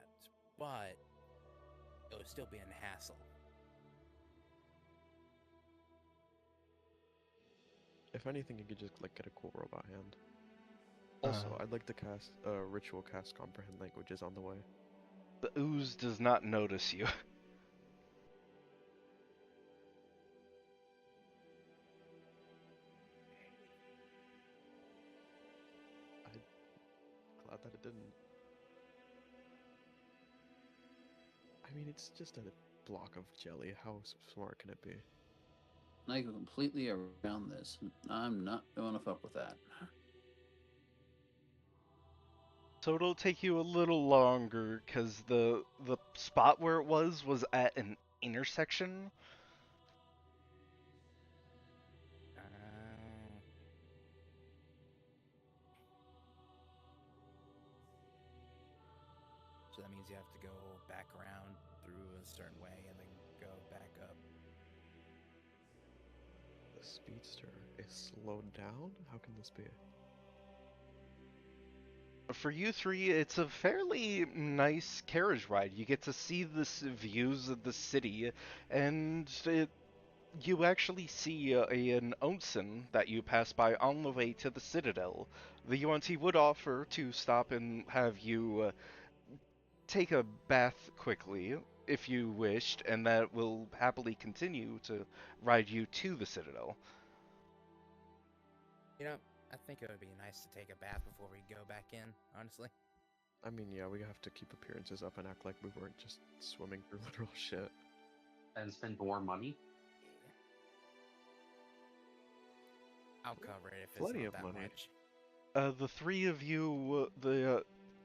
but it would still be a hassle. If anything, you could just like get a cool robot hand. Also, I'd like to cast ritual cast comprehend languages on the way. The ooze does not notice you. I'm glad that it didn't. I mean, it's just a block of jelly. How smart can it be? I go completely around this. I'm not going to fuck with that. So it'll take you a little longer because the spot where it was at an intersection. So that means you have to go back around through a certain way and then go back up. The speedster is slowed down? How can this be? For you three, it's a fairly nice carriage ride. You get to see the views of the city, and you actually see an onsen that you pass by on the way to the Citadel. The UNT would offer to stop and have you take a bath quickly if you wished, and that will happily continue to ride you to the Citadel. You know, I think it would be nice to take a bath before we go back in, honestly. I mean, yeah, we have to keep appearances up and act like we weren't just swimming through literal shit. And spend more money. I'll cover it if Plenty it's of not that money. much. The three of you,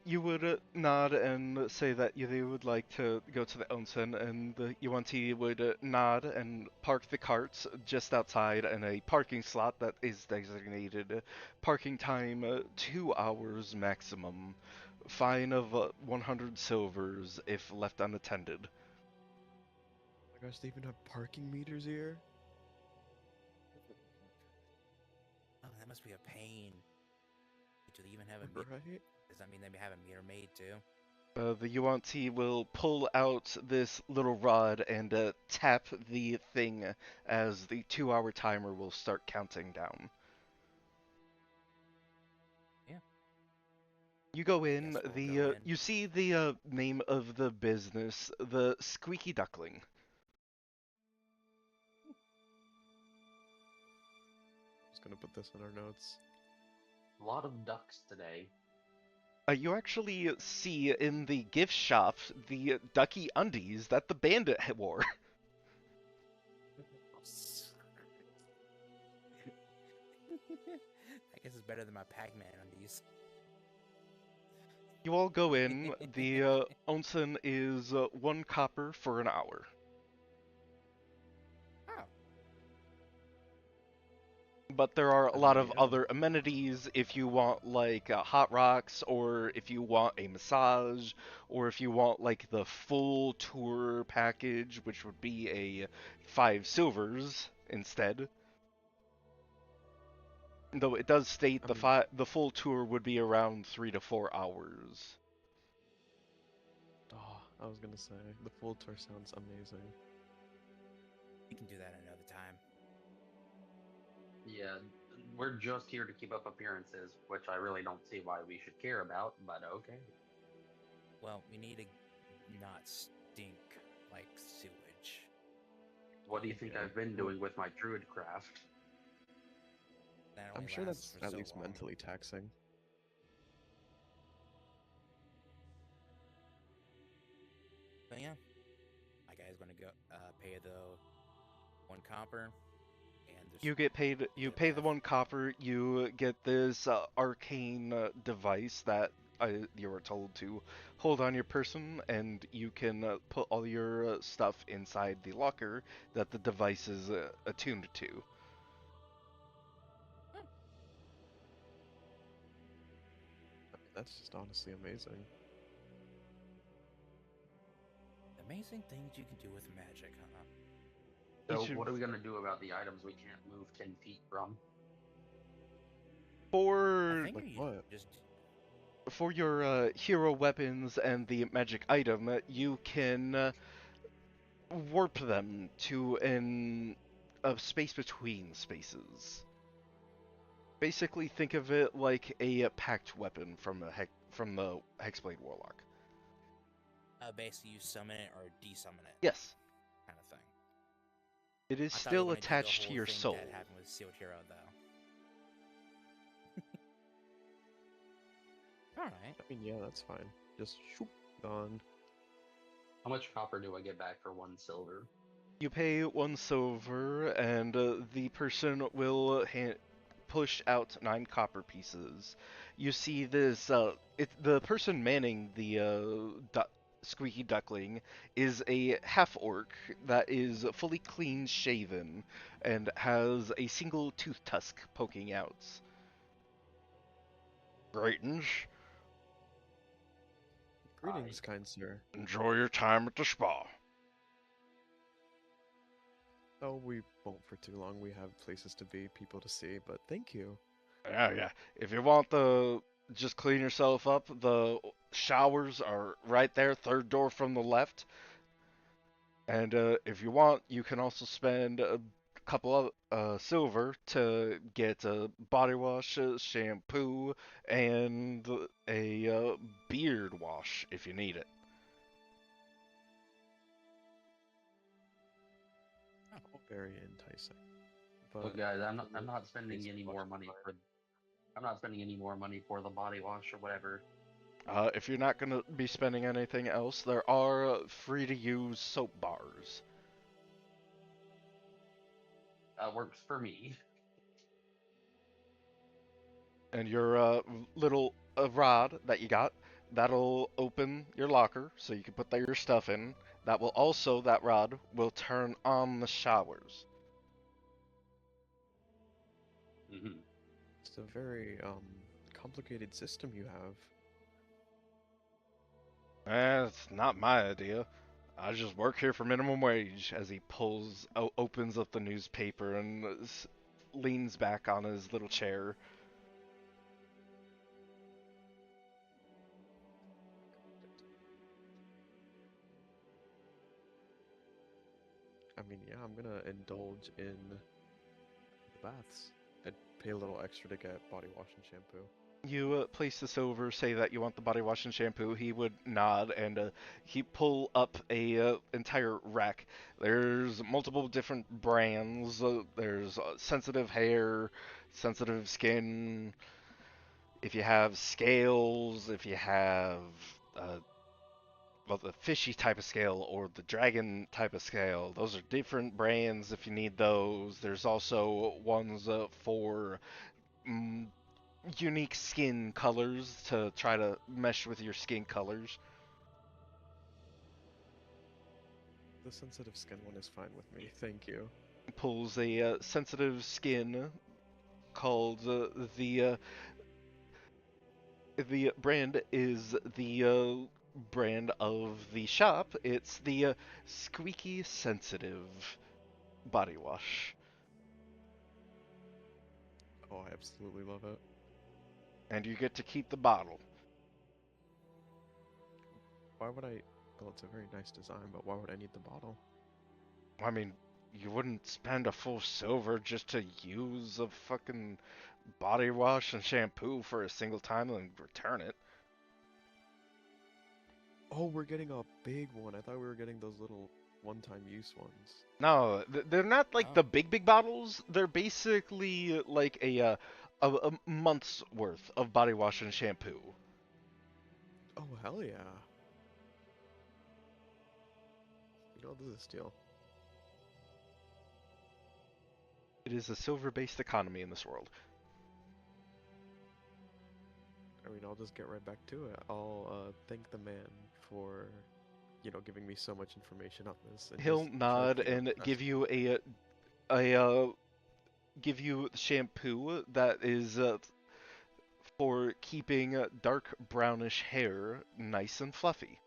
you would nod and say that you would like to go to the onsen, and the Yuan-Ti would nod and park the carts just outside in a parking slot that is designated. Parking time 2 hours maximum. Fine of 100 silvers if left unattended. Oh my gosh, they even have parking meters here? Oh, that must be a pain. Do they even have a meter? Right? Does that mean they have a meter made too? The Yuan-Ti will pull out this little rod and tap the thing as the 2 hour timer will start counting down. Yeah. You go in, Guess we'll go in. you see the name of the business, the Squeaky Duckling. Just gonna put this in our notes. A lot of ducks today. You actually see in the gift shop the ducky undies that the bandit wore. I guess it's better than my Pac-Man undies. You all go in, the onsen is 1 copper for an hour. Oh. But there are a I lot mean, of yeah. other amenities if you want like hot rocks, or if you want a massage, or if you want like the full tour package, which would be a 5 silvers instead. Though it does state I mean, the full tour would be around 3 to 4 hours. oh, I was gonna say, the full tour sounds amazing. We can do that another time. Yeah, we're just here to keep up appearances, which I really don't see why we should care about, but okay. Well, we need to not stink like sewage. What do you think Yeah, I've been well, doing with my druid craft? That I'm only sure lasts that's for at so least long. mentally taxing. But yeah, my guy's gonna go pay the 1 copper, and just You get paid. You the pay the rest. 1 copper. You get this arcane device that you were told to hold on your person, and you can put all your stuff inside the locker that the device is attuned to. I mean, that's just honestly amazing. Amazing things you can do with magic, huh? So Each of what are we gonna do about the items we can't move 10 feet from? I for think Like you what? just for your hero weapons and the magic item, you can warp them to a space between spaces. Basically, think of it like a packed weapon from from the Hexblade Warlock. basically you summon it or desummon it, Yes, kind of thing. it is I thought you were still gonna do the attached to whole your thing soul. that happened with Sealed Hero, though. All right. I mean, yeah, that's fine. Just shoop, gone. How much copper do I get back for 1 silver? You pay 1 silver, and the person will push out 9 copper pieces. You see this. The person manning the squeaky duckling is a half orc that is fully clean shaven and has a single tooth tusk poking out. Greetings. Greetings, kind sir. Enjoy your time at the spa. Oh, we won't for too long. We have places to be, people to see, but thank you. Yeah, yeah. If you want the just clean yourself up, the showers are right there, third door from the left. And if you want, you can also spend a couple of silver to get a body wash, shampoo, and a beard wash if you need it. Oh, very enticing. So But guys, I'm not for I'm not spending basic any wash more is money fine. for I'm not spending any more money for the body wash or whatever. If you're not going to be spending anything else, there are free to use soap bars. That works for me. And your little rod that you got That'll open your locker so you can put your stuff in. That rod will turn on the showers. Hmm. It's a very complicated system you have. It's not my idea. I just work here for minimum wage. As he opens up the newspaper and leans back on his little chair. I mean, yeah, I'm gonna indulge in the baths and pay a little extra to get body wash and shampoo. You place this over, say that you want the body wash and shampoo. He would nod, and he pull up a entire rack. There's multiple different brands. There's sensitive hair, sensitive skin. If you have scales, if you have the fishy type of scale or the dragon type of scale, those are different brands. If you need those, there's also ones for mm, unique skin colors to try to mesh with your skin colors. The sensitive skin one is fine with me, thank you. Pulls a sensitive skin called the brand is the brand of the shop. It's the squeaky sensitive body wash, Oh, I absolutely love it. and you get to keep the bottle. Why would I? Well, it's a very nice design, but why would I need the bottle? I mean, you wouldn't spend a full silver just to use a fucking body wash and shampoo for a single time and return it. Oh, we're getting a big one. I thought we were getting those little one-time use ones. No, they're not like Oh. the big bottles. They're basically like a month's worth of body wash and shampoo. Oh, hell yeah. You know, this is a steal. It is a silver-based economy in this world. I mean, I'll just get right back to it. I'll thank the man for, giving me so much information on this and He'll just try to nod keep my and give professional. you a give you shampoo that is for keeping dark brownish hair nice and fluffy.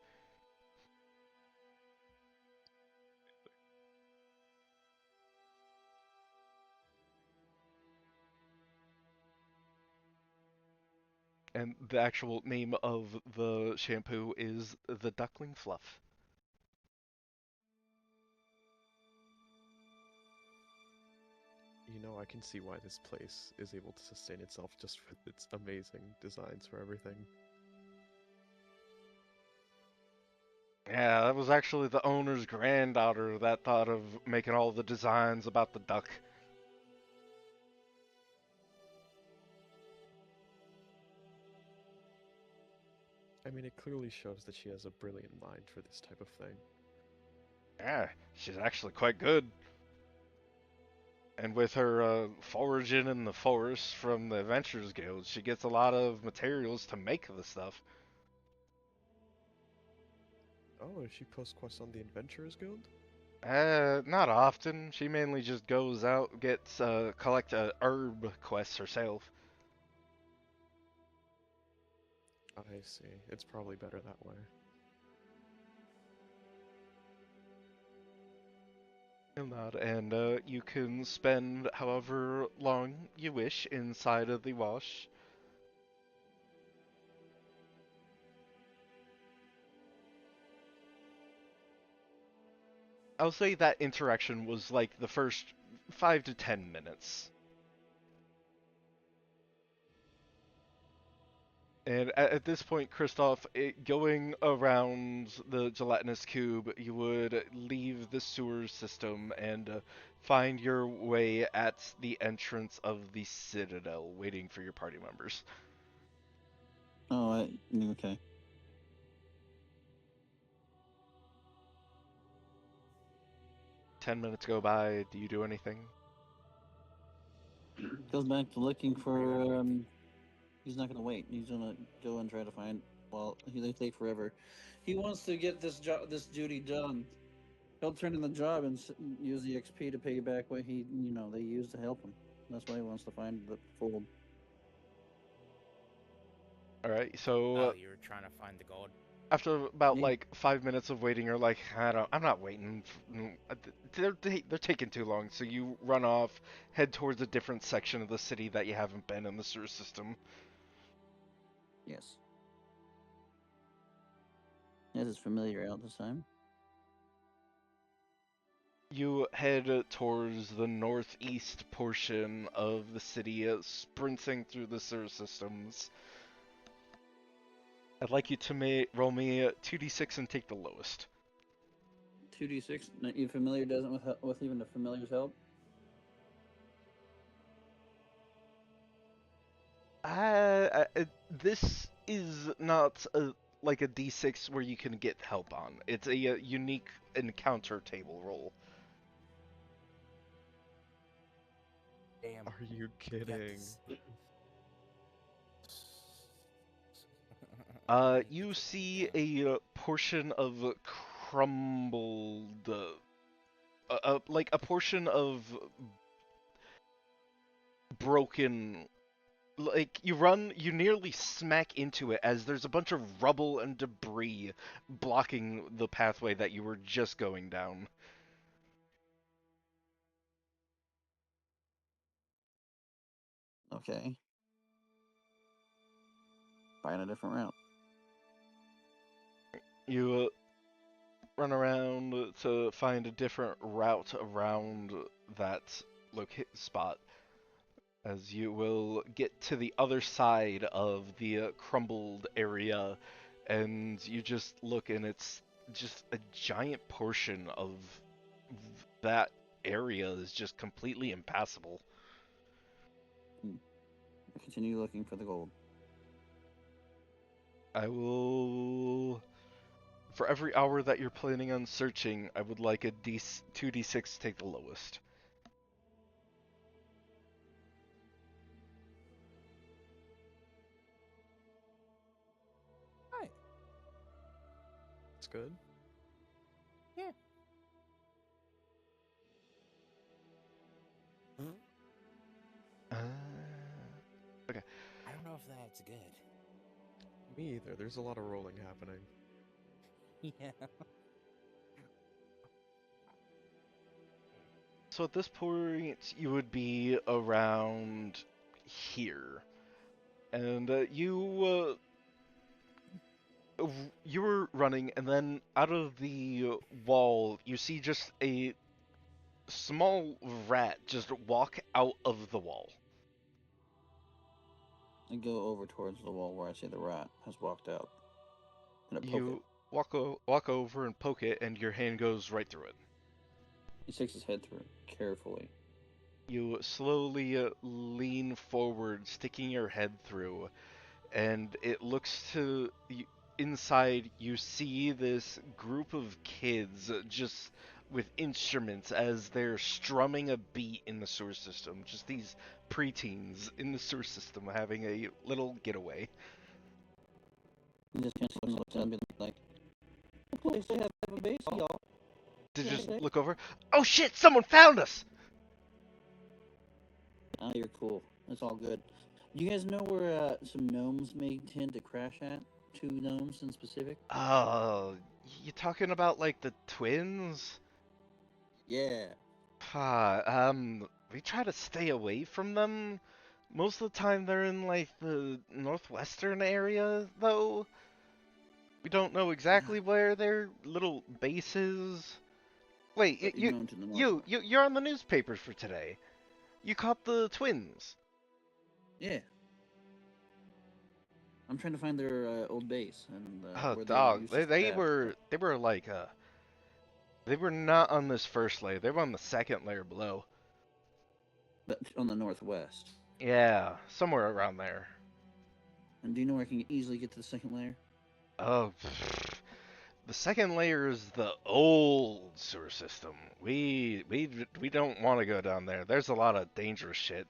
And the actual name of the shampoo is the Duckling Fluff. You know, I can see why this place is able to sustain itself just with its amazing designs for everything. Yeah, that was actually the owner's granddaughter that thought of making all the designs about the duck. I mean, it clearly shows that she has a brilliant mind for this type of thing. Yeah, she's actually quite good. And with her foraging in the forest from the Adventurers Guild, she gets a lot of materials to make the stuff. Oh, she posts quests on the Adventurers Guild? Not often. She mainly just goes out, gets collect herb quests herself. I see. It's probably better that way. Not, and you can spend however long you wish inside of the wash. I'll say that interaction was like the first 5 to 10 minutes. And at this point, Kristoff, going around the gelatinous cube, you would leave the sewer system and find your way at the entrance of the Citadel, waiting for your party members. Oh, okay. 10 minutes go by. Do you do anything? Goes back to looking What are you gonna for. do? He's not gonna wait. He's gonna go and try to find Well, they take forever. He wants to get this duty done. He'll turn in the job and use the XP to pay back what they used to help him. That's why he wants to find the gold. All right, so Oh, you were trying to find the gold. after about Yeah. like 5 minutes of waiting, you're like, I'm not waiting. They're taking too long. So you run off, head towards a different section of the city that you haven't been in the sewer system. Yes. This is familiar out this time. You head towards the northeast portion of the city, sprinting through the sewer systems. I'd like you to roll me 2d6 and take the lowest. 2d6. You familiar doesn't with even the familiar's help. This is not like a d6 where you can get help on. It's a unique encounter table roll. Damn. Are you we got kidding? this. You see a portion of crumbled, like a portion of broken. Like you nearly smack into it as there's a bunch of rubble and debris blocking the pathway that you were just going down. Okay. Find a different route. You run around to find a different route around that spot, as you will get to the other side of the crumbled area, and you just look and it's just a giant portion of that area is just completely impassable. Continue looking for the gold. I will, for every hour that you're planning on searching, I would like a 2d6 to take the lowest. Right. It's good. Yeah. Okay. I don't know if that's good. Me either. There's a lot of rolling happening. Yeah. So at this point, you would be around here, and you were running, and then out of the wall, you see just a small rat just walk out of the wall. I go over towards the wall where I see the rat has walked out. And I poke it. You walk over and poke it, and your hand goes right through it. He sticks his head through carefully. You slowly lean forward, sticking your head through, and it looks to inside. You see this group of kids just with instruments as they're strumming a beat in the sewer system. Just these preteens in the sewer system having a little getaway. He just kind of looks at him and be like, "The place they have a base, y'all." To Yeah, just okay. look over. Oh shit! Someone found us! Ah, you're cool. It's all good. You guys know where some gnomes may tend to crash at? 2 gnomes in specific? Oh, you talking about like the twins? Yeah. We try to stay away from them. Most of the time they're in like the northwestern area, though. We don't know exactly where their little base is. Wait, But you're going to the you're on the newspapers for today. You caught the twins. Yeah. I'm trying to find their old base and Oh, where they dog, used to staff. they were like they were not on this first layer. They were on the second layer below. But on the northwest. Yeah, somewhere around there. And do you know where I can easily get to the second layer? Oh, the second layer is the old sewer system. We don't want to go down there. There's a lot of dangerous shit.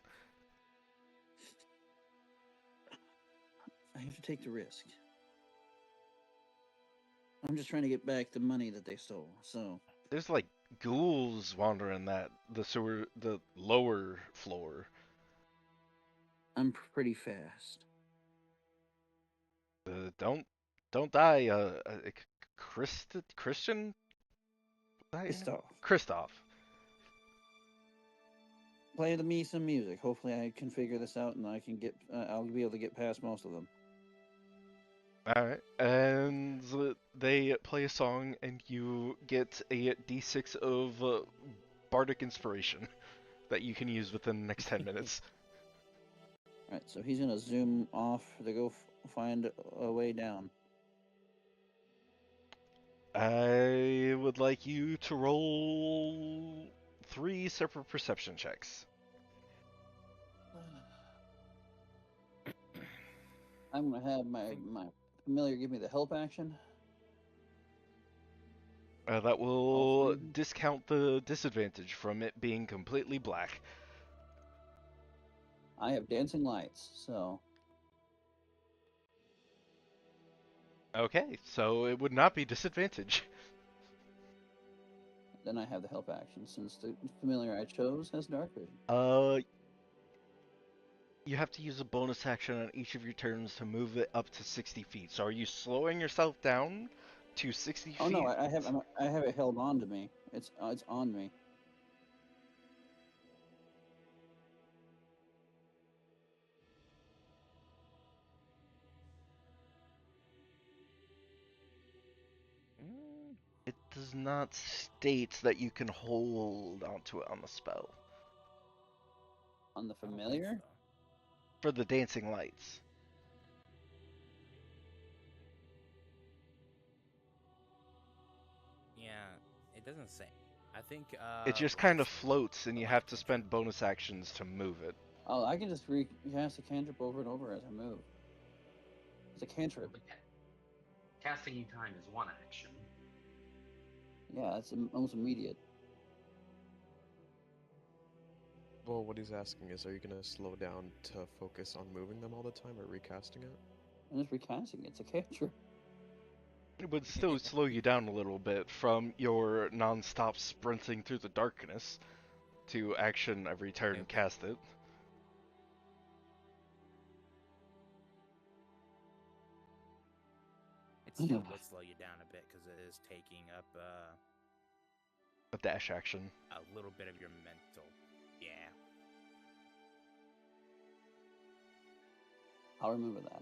I have to take the risk. I'm just trying to get back the money that they stole. So There's like ghouls wandering the lower floor. I'm pretty fast. Don't die, Christian? Christoph, Christoph. play me some music. Hopefully, I can figure this out, and I can get. I'll be able to get past most of them. All right, and they play a song, and you get a D6 of bardic inspiration that you can use within the next 10 minutes. All right, so he's gonna zoom off to go find a way down. I would like you to roll 3 separate perception checks. I'm gonna have my familiar give me the help action. That All will three. discount the disadvantage from it being completely black. I have dancing lights, so Okay, so it would not be disadvantage. then I have the help action since the familiar I chose has dark vision. You have to use a bonus action on each of your turns to move it up to 60 feet. So are you slowing yourself down to 60 Oh no, feet? I have it held on to me. It's on me. It does not state that you can hold onto it on the spell. On the I don't think familiar? so. For the dancing lights. Yeah, it doesn't say. I think It just kind of lights. floats and The you light have to cantrip. spend bonus actions to move it. Oh, I can just recast a cantrip over and over as I move. It's a cantrip. But casting time is one action. Yeah, it's almost immediate. Well, what he's asking is, are you gonna slow down to focus on moving them all the time or recasting it? I'm just recasting it. It's a cantrip. It would still slow you down a little bit from your non-stop sprinting through the darkness to action every turn Okay. cast it. It still would slow you down a bit because it is taking up A dash action. a little bit of your mental. Yeah. I'll remember that.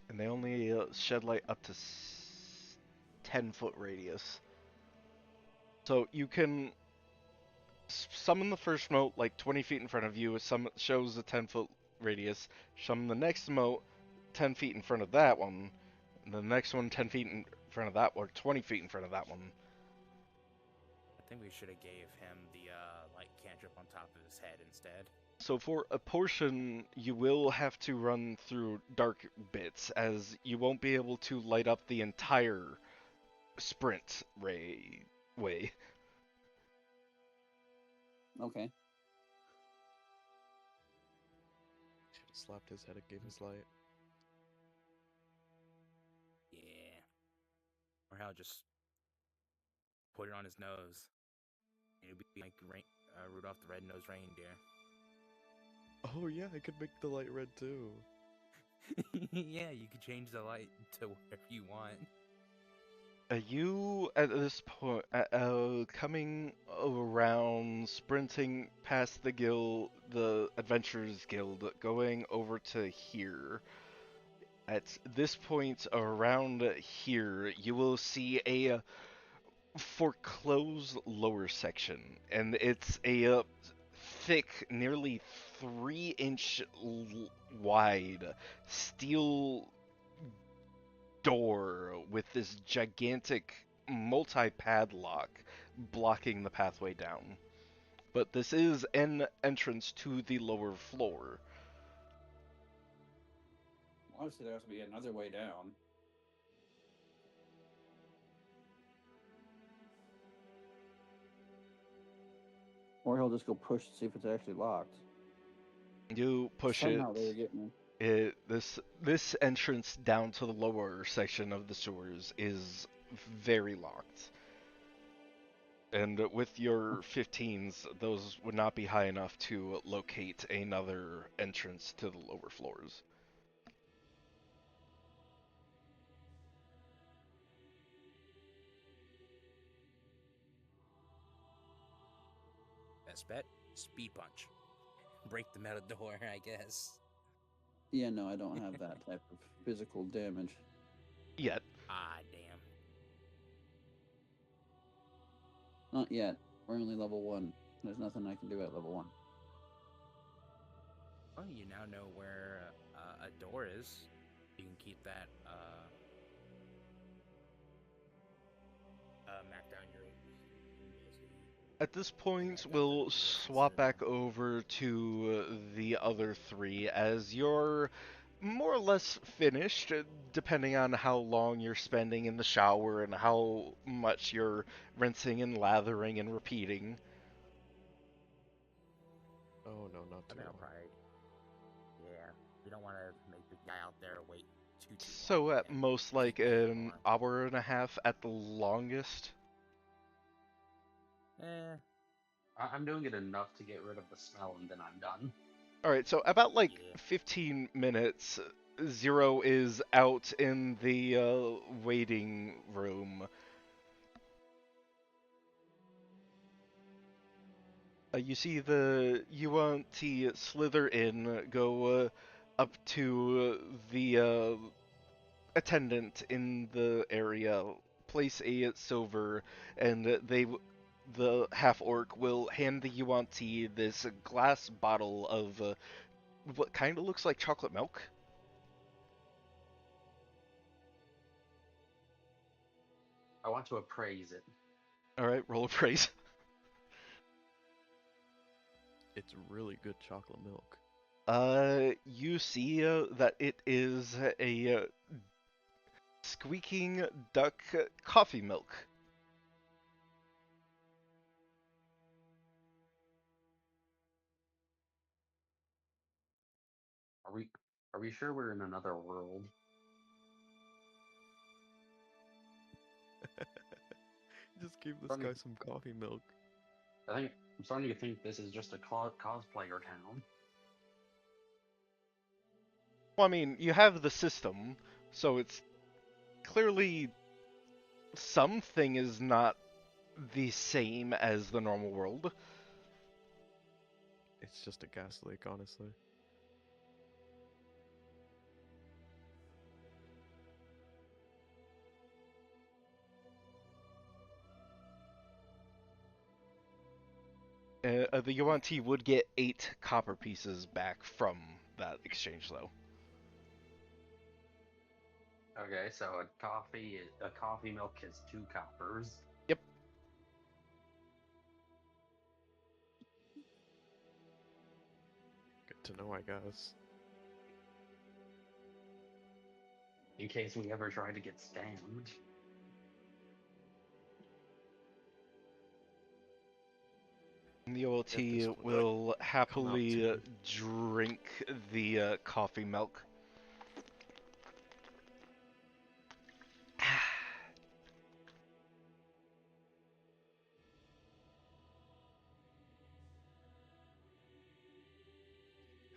And they only shed light up to 10-foot radius. So you can summon the first moat like 20 feet in front of you. Some shows a 10-foot radius. Summon the next moat 10 feet in front of that one. And the next one 10 feet in front of that one, or 20 feet in front of that one. I think we should have gave him the light cantrip on top of his head instead. So for a portion, you will have to run through dark bits, as you won't be able to light up the entire sprint way. Okay. Should have slapped his head and gave his light. Yeah. Or hell, just put it on his nose. It'd be like Rudolph the Red-Nosed Reindeer. Oh yeah, I could make the light red too. Yeah, you could change the light to whatever you want. You at this point, coming around, sprinting past the guild, the Adventurers Guild, going over to here. At this point, around here, you will see a foreclosed lower section, and it's a thick, nearly 3-inch wide steel door with this gigantic multi-padlock blocking the pathway down. But this is an entrance to the lower floor. Obviously, there has to be another way down. Or he'll just go push to see if it's actually locked. You push it. Somehow they were getting me. This entrance down to the lower section of the sewers is very locked. And with your 15s, those would not be high enough to locate another entrance to the lower floors. Best bet, speed punch. Break the metal door, I guess. Yeah, no, I don't have that type of physical damage. Yet. Ah, damn. Not yet. We're only level 1. There's nothing I can do at level 1. Well, you now know where a door is. You can keep that mark down your. At this point, Back up we'll the swap defensive. back over to the other three as you're more or less finished, depending on how long you're spending in the shower and how much you're rinsing and lathering and repeating. Oh no, not I too think I'll long. probably. Yeah, we don't want to make the guy out there wait too long. So at And most keep like paying an for hour and a half at the longest. him. Eh, I'm doing it enough to get rid of the smell, and then I'm done. Alright, so about like yeah. 15 minutes, Zero is out in the waiting room. You see the UNT slither in, go up to the attendant in the area, place a silver, and the half orc will hand the UNT this glass bottle of what kind of looks like chocolate milk. I want to appraise it. All right, roll appraise. It's really good chocolate milk. You see that it is a squeaking duck coffee milk. Are we? Are we sure we're in another world? Just give this Starting guy to- some coffee milk. I think I'm starting to think this is just a cosplayer town. Well, I mean, you have the system, so it's clearly something is not the same as the normal world. It's just a gas leak, honestly. The Yuan-Ti would get 8 copper pieces back from that exchange, though. Okay, so a coffee milk is 2 coppers. Yep. Good to know, I guess. In case we ever try to get scammed. And the At this OLT point, will come out happily to me. drink the coffee milk.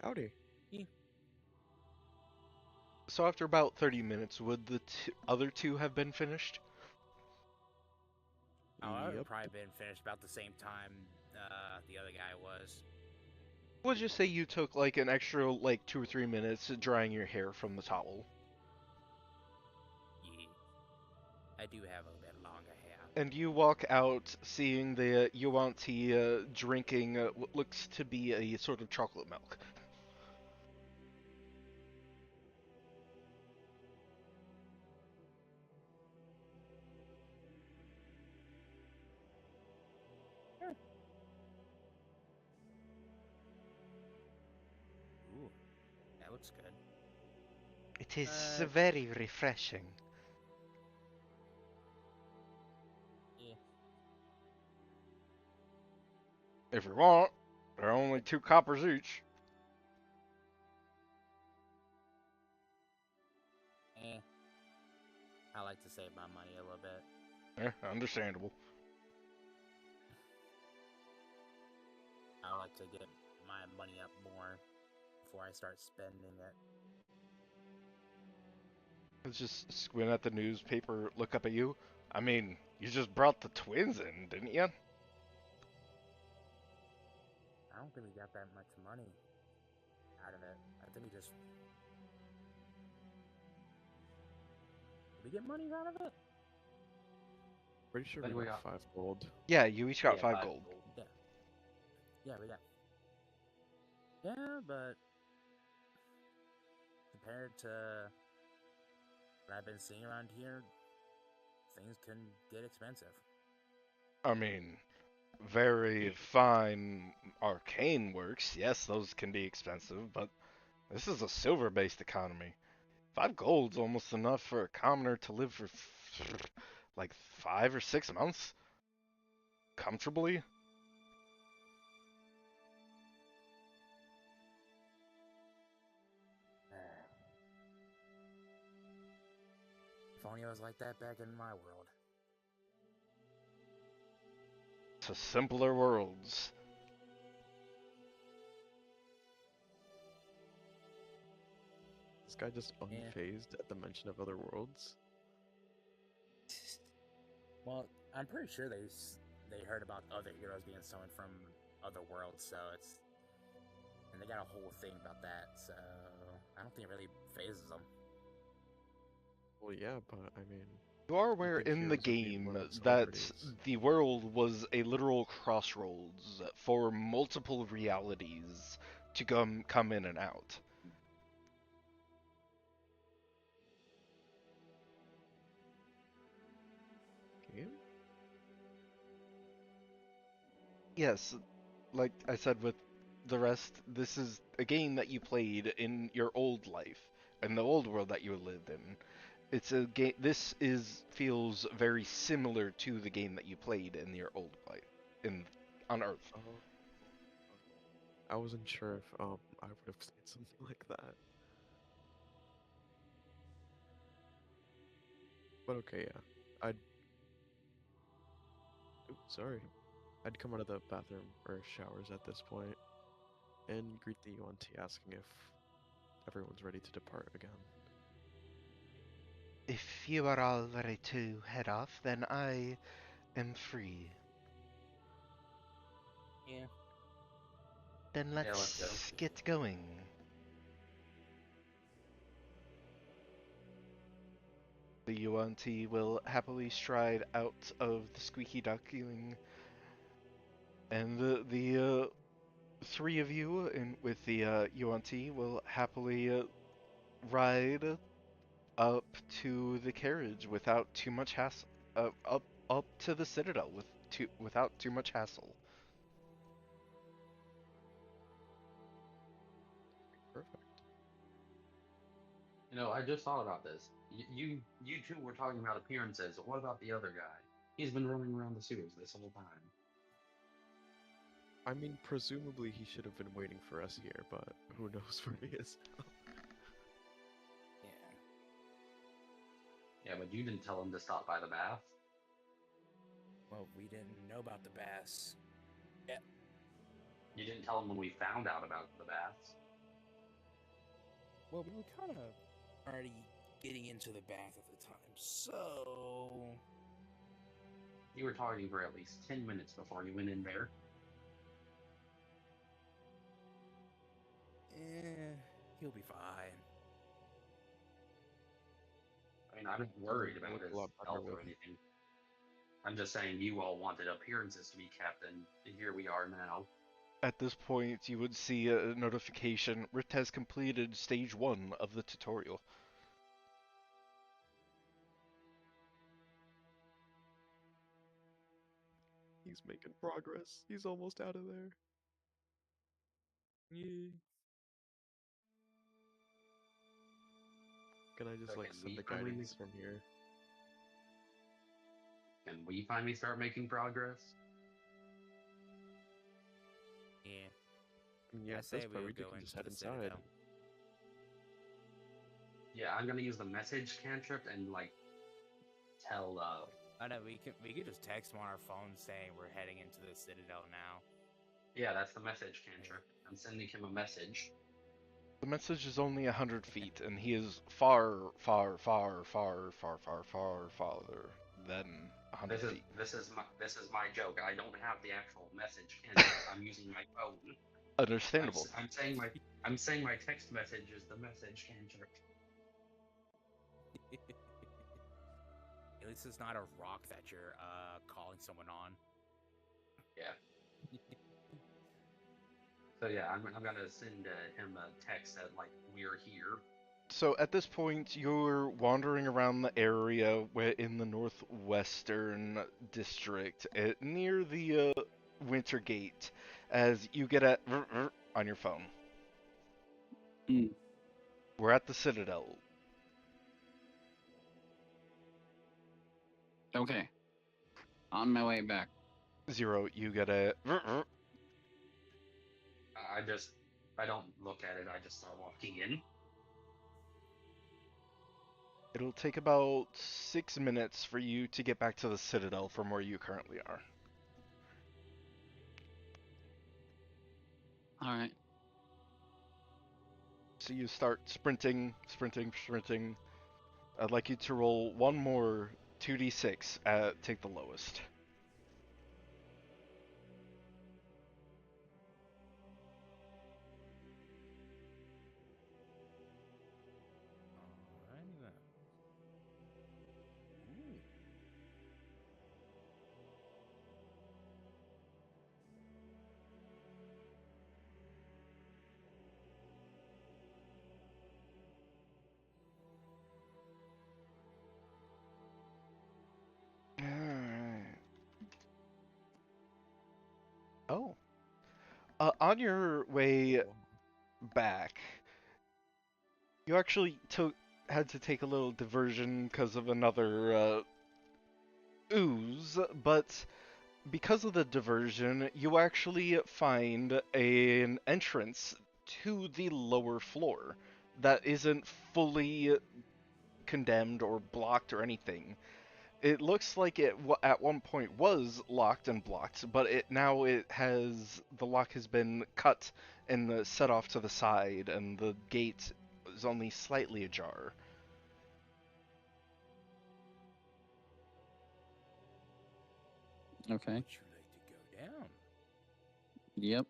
Howdy. So after about 30 minutes, would the other two have been finished? Oh, I would have Yep. probably been finished about the same time the other guy was. We'll just say you took like an extra like 2 or 3 minutes drying your hair from the towel. Yeah. I do have a bit longer hair. And you walk out seeing the Yuan-Ti drinking what looks to be a sort of chocolate milk. Ooh, that looks good. It is Uh, very refreshing. Yeah. If you want, they're only 2 coppers each. I like to save my money a little bit. Yeah, understandable. I like to get my money up more before I start spending it. Let's just squint at the newspaper, look up at you. I mean, you just brought the twins in, didn't you? I don't think we got that much money out of it. I think we just... Did we get money out of it? Pretty sure I we think we got got 5 gold. Yeah, you each got yeah, 5 gold. Yeah. Yeah, we got... Yeah, but... Compared to what I've been seeing around here, things can get expensive. I mean, very fine arcane works, yes, those can be expensive, but this is a silver-based economy. 5 gold's almost enough for a commoner to live for like 5 or 6 months comfortably. If only it was like that back in my world. To simpler worlds. This guy just unfazed at the mention of other worlds. Well, I'm pretty sure they heard about other heroes being summoned from other worlds, so it's... And they got a whole thing about that, so... I don't think it really phases them. Well, yeah, but I mean, You are you aware think in the heroes are being game limited that celebrities. the world was a literal crossroads for multiple realities to come in and out. Game? Yes, like I said with the rest, this is a game that you played in your old life, in the old world that you lived in. It's a game. This is feels very similar to the game that you played in your old life, in on Earth. Oh, I wasn't sure if I would have said something like that. But okay, yeah. I'd oops, sorry. I'd come out of the bathroom or showers at this point and greet the UNT asking if everyone's ready to depart again. If you are all ready to head off, then I am free. Yeah. Then yeah, let's go. let's get going. The UNT will happily stride out of the squeaky duckling, and the three of you with the UNT will happily ride up to the carriage without too much hassle. Up to the citadel without too much hassle. Perfect. You know, I just thought about this. You two were talking about appearances. What about the other guy? He's been running around the sewers this whole time. I mean, presumably he should have been waiting for us here, but who knows where he is now. Yeah. Yeah, but you didn't tell him to stop by the bath. Well, we didn't know about the baths. You didn't tell him when we found out about the baths. Well, we were kind of already getting into the bath at the time, so... You were talking for at least 10 minutes before you went in there. He'll be fine. I mean, I'm not worried about Look his a lot better health or with anything. I'm just saying you all wanted appearances to be kept, and here we are now. At this point, you would see a notification. Rift has completed stage 1 of the tutorial. He's making progress. He's almost out of there. Yeah. Can I just So like can send we the finally guidance from here? can we finally start making progress? Yeah. I mean, yeah, I at this say point we'll we go can just into head the inside. Citadel. Yeah, I'm gonna use the message cantrip and like tell. I know we could just text him on our phone saying we're heading into the Citadel now. Yeah, that's the message cantrip. I'm sending him a message. The message is only 100 feet, and he is far, far, far, far, far, far, far, farther than 100 feet. This is my joke. I don't have the actual message cantrip. I'm using my phone. Understandable. I'm saying my text message is the message cantrip. At least it's not a rock that you're calling someone on. Yeah. So yeah, I'm gonna send him a text that like we're here. So at this point, you're wandering around the area in the northwestern district, near the Winter Gate, as you get a on your phone. Mm. We're at the Citadel. Okay. On my way back. Zero, you get a I don't look at it. I just start walking in. It'll take about 6 minutes for you to get back to the Citadel from where you currently are. All right. So you start sprinting, sprinting, sprinting. I'd like you to roll one more 2d6. Take the lowest. Alrighty then. Ooh. Alright. Oh. On your way back, you actually had to take a little diversion because of another ooze, but because of the diversion, you actually find an entrance to the lower floor that isn't fully condemned or blocked or anything. It looks like it at one point was locked and blocked, but the lock has been cut and set off to the side, and the gate is only slightly ajar. Okay. Would you like to go down? Yep.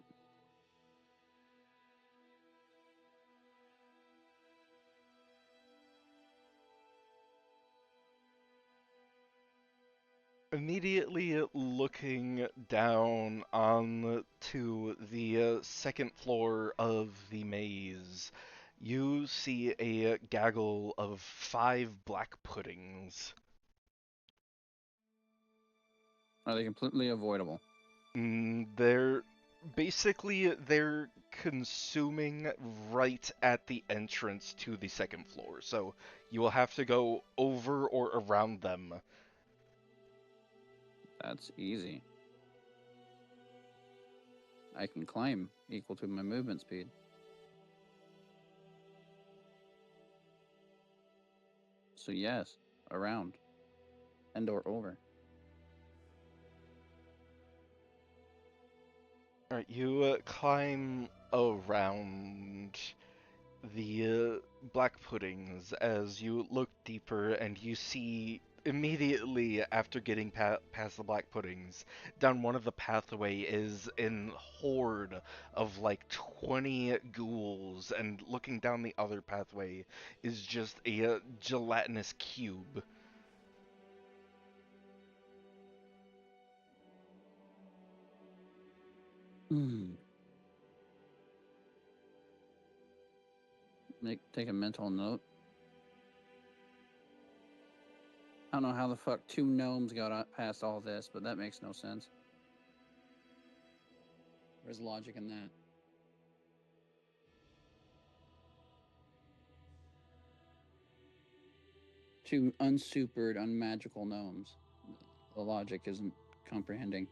Immediately looking down on to the second floor of the maze, you see a gaggle of 5 black puddings. Are they completely avoidable? They're consuming right at the entrance to the second floor, so you will have to go over or around them. That's easy. I can climb equal to my movement speed. So yes, around and or over. Alright, you climb around the black puddings as you look deeper, and you see immediately after getting past the black puddings, down one of the pathway is an horde of like 20 ghouls, and looking down the other pathway is just a gelatinous cube. Take a mental note. I don't know how the fuck 2 gnomes got past all this, but that makes no sense. There's logic in that. Two unsupered, unmagical gnomes. The logic isn't comprehending.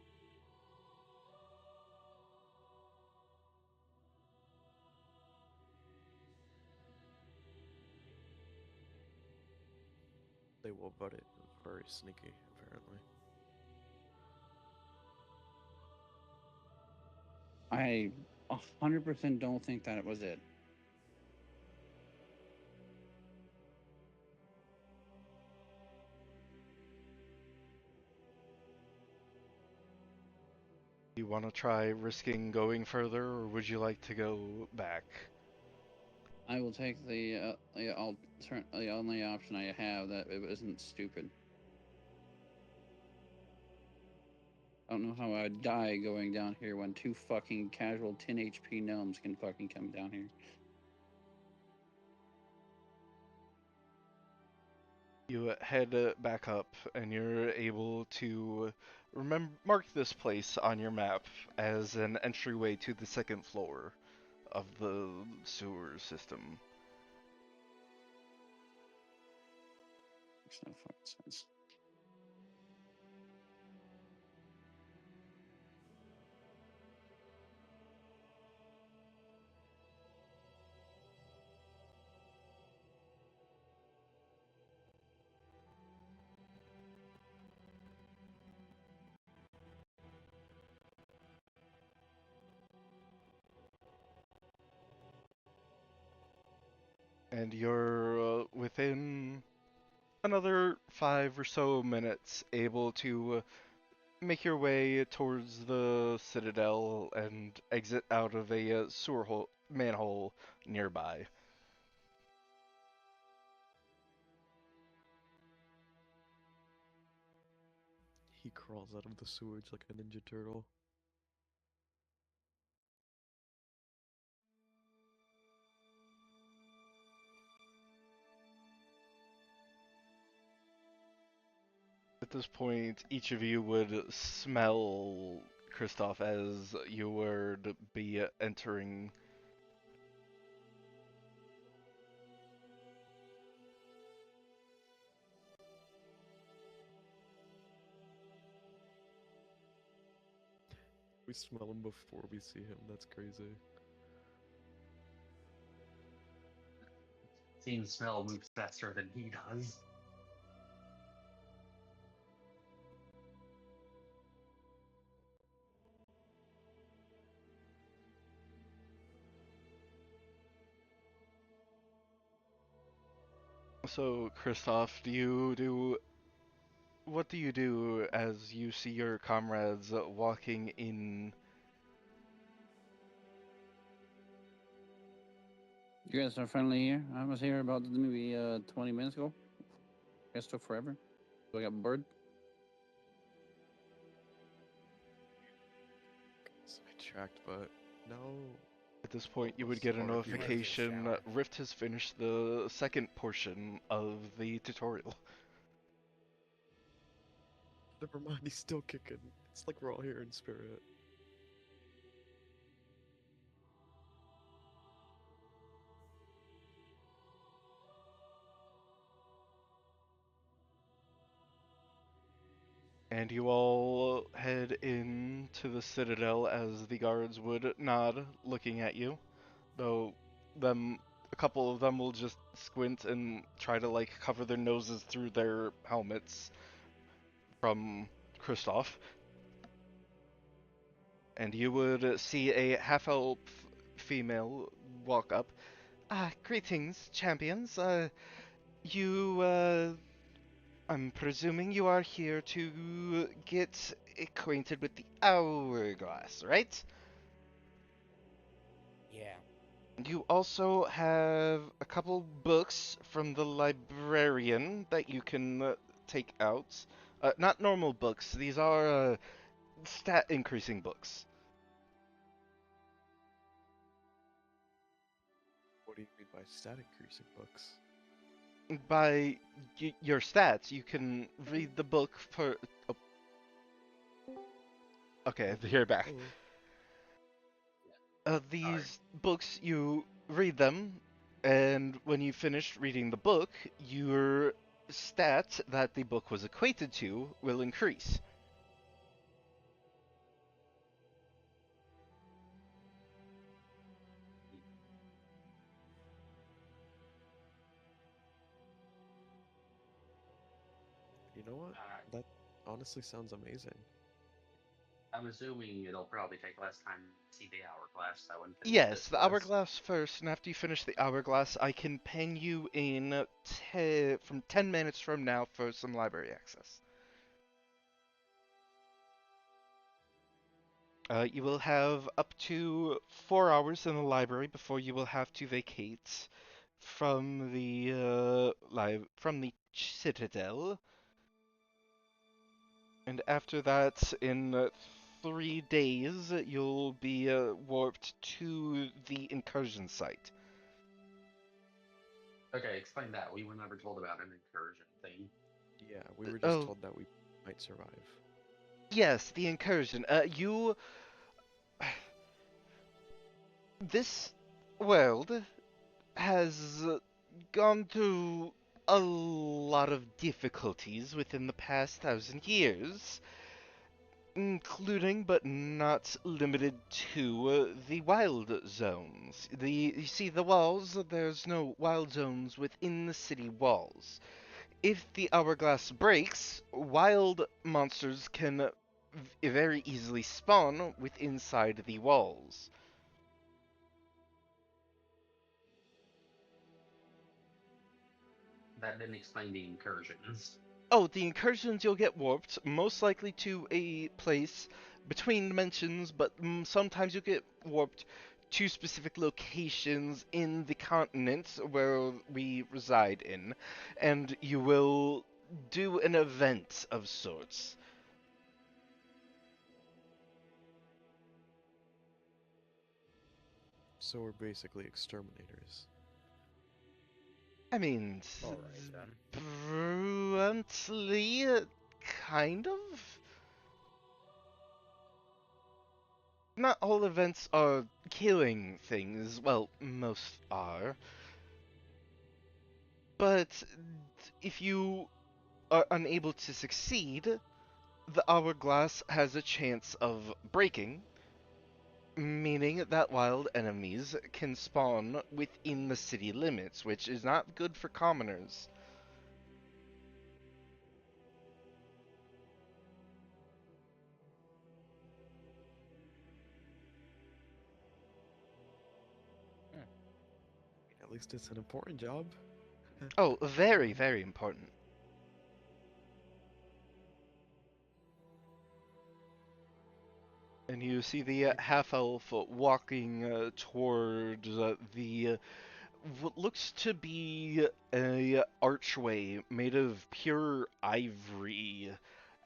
They will, but it very sneaky, apparently. I 100% don't think that it was it. You want to try risking going further, or would you like to go back? I will take the the only option I have that it isn't stupid. I don't know how I'd die going down here when two fucking casual 10 HP gnomes can fucking come down here. You head back up, and you're able to mark this place on your map as an entryway to the second floor of the sewer system. Makes no fucking sense. And you're within another 5 or so minutes able to make your way towards the citadel and exit out of a manhole nearby. He crawls out of the sewage like a Ninja Turtle. At this point, each of you would smell Kristoff as you would be entering. We smell him before we see him. That's crazy. Seeing smell moves faster than he does. So, Kristoff, what do you do as you see your comrades walking in? You guys are friendly here. I was here about maybe 20 minutes ago. You guys took forever. So I got bored. Sidetracked, but no. At this point, you would Almost get a already You might have finished notification shower. Rift has finished the second portion of the tutorial. Never mind, he's still kicking. It's like we're all here in spirit. And you all head into the citadel as the guards would nod, looking at you. Though a couple of them will just squint and try to like cover their noses through their helmets from Kristoff. And you would see a half-elf female walk up. Greetings, champions. I'm presuming you are here to get acquainted with the hourglass, right? Yeah. You also have a couple books from the librarian that you can take out. Not normal books, these are stat increasing books. What do you mean by stat increasing books? By your stats, you can read the book for. Oh, okay, you're back. Hello. Sorry. These books, you read them, and when you finish reading the book, your stat that the book was equated to will increase. That honestly sounds amazing. I'm assuming it'll probably take less time to see the hourglass, though, and finish Yes, this the quest. hourglass first, and after you finish the hourglass, I can ping you in from 10 minutes from now for some library access. You will have up to 4 hours in the library before you will have to vacate from the from the citadel, and after that, in 3 days, you'll be warped to the incursion site. Okay, explain that. We were never told about an incursion thing. Yeah, we were just Oh, told that we might survive. yes, the incursion. This world has gone through a lot of difficulties within the past 1,000 years, including but not limited to the wild zones. You see, the walls, there's no wild zones within the city walls. If the hourglass breaks, wild monsters can very easily spawn with inside the walls. That didn't explain the incursions. Oh, the incursions, you'll get warped, most likely to a place between dimensions, but sometimes you'll get warped to specific locations in the continent where we reside in, and you will do an event of sorts. So we're basically exterminators. I mean, All right then. bluntly, kind of. Not all events are killing things. Well, most are. But if you are unable to succeed, the hourglass has a chance of breaking, meaning that wild enemies can spawn within the city limits, which is not good for commoners. Hmm. At least it's an important job. Oh, very, very important. And you see the half elf walking toward the what looks to be a archway made of pure ivory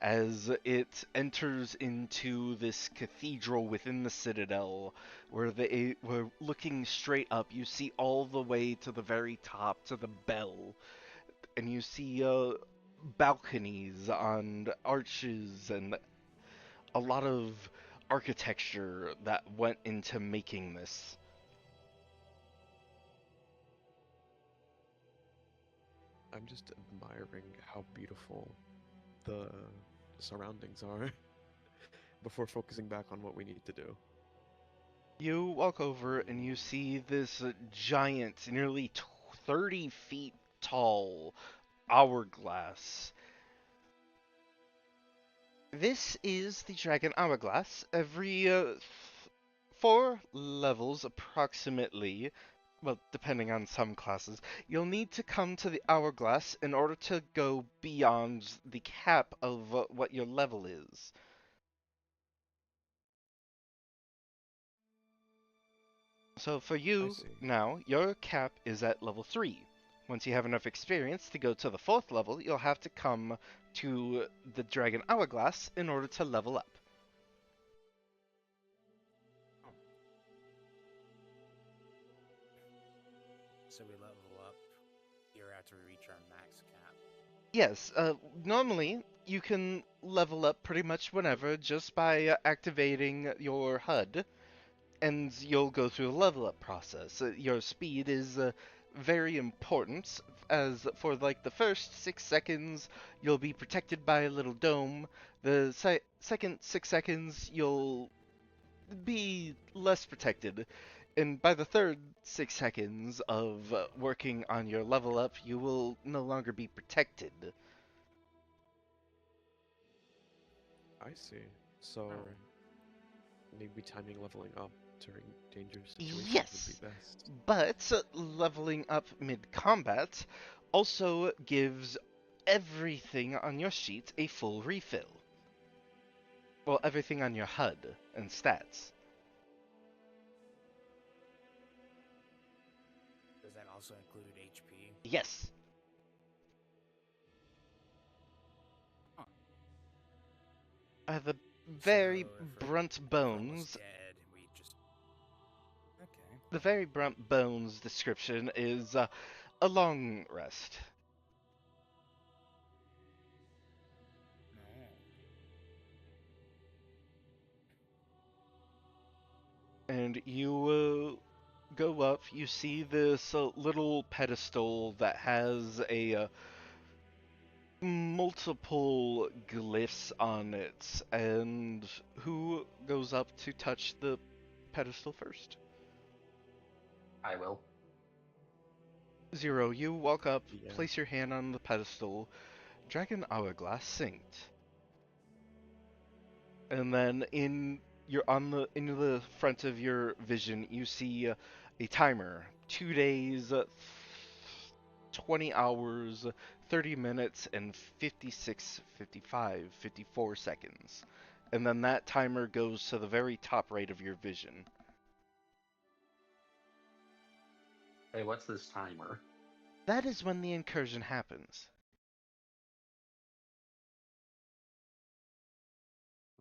as it enters into this cathedral within the citadel where they were looking straight up. You see all the way to the very top to the bell, and you see balconies on arches and a lot of architecture that went into making this. I'm just admiring how beautiful the surroundings are before focusing back on what we need to do. You walk over and you see this giant, nearly 30 feet tall hourglass. This is the Dragon Hourglass. Every 4 levels approximately, well, depending on some classes, you'll need to come to the Hourglass in order to go beyond the cap of what your level is. So for I you see. now, your cap is at level 3. Once you have enough experience to go to the 4th level, you'll have to come to the Dragon Hourglass in order to level up. Oh. So we level up here after we reach our max cap. Yes, normally you can level up pretty much whenever just by activating your HUD, and you'll go through the level up process. Your speed is very important, as for like the first 6 seconds, you'll be protected by a little dome. The second 6 seconds, you'll be less protected. And by the third 6 seconds of working on your level up, you will no longer be protected. I see. So Alright. maybe timing leveling up during dangerous situations would be Yes, best. but leveling up mid-combat also gives everything on your sheet a full refill. Well, everything on your HUD and stats. Does that also include HP? Yes. Huh. The So very if brunt we're almost bones. dead, we just okay. The very brunt bones description is a long rest. No. And you go up, you see this little pedestal that has a multiple glyphs on it. And who goes up to touch the pedestal first? I will. Zero, you walk up, Yeah. place your hand on the pedestal, Dragon Hourglass synced. And then in the front of your vision, you see a timer. 2 days, 20 hours, 30 minutes, and 56, 55, 54 seconds. And then that timer goes to the very top right of your vision. Hey, what's this timer? That is when the incursion happens.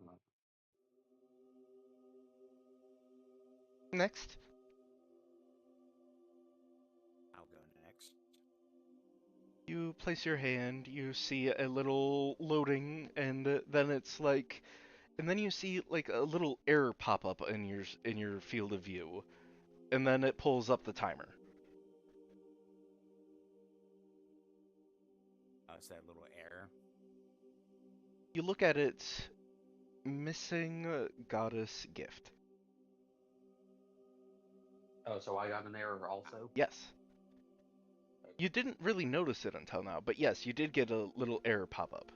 Uh, Next, I'll go next. you place your hand, you see a little loading, and then it's like, and then you see like a little error pop up in your field of view, and then it pulls up the timer. Oh, it's that little error. You look at it, missing goddess gift. Oh, so I got an error also? Yes. You didn't really notice it until now, but yes, you did get a little error pop up.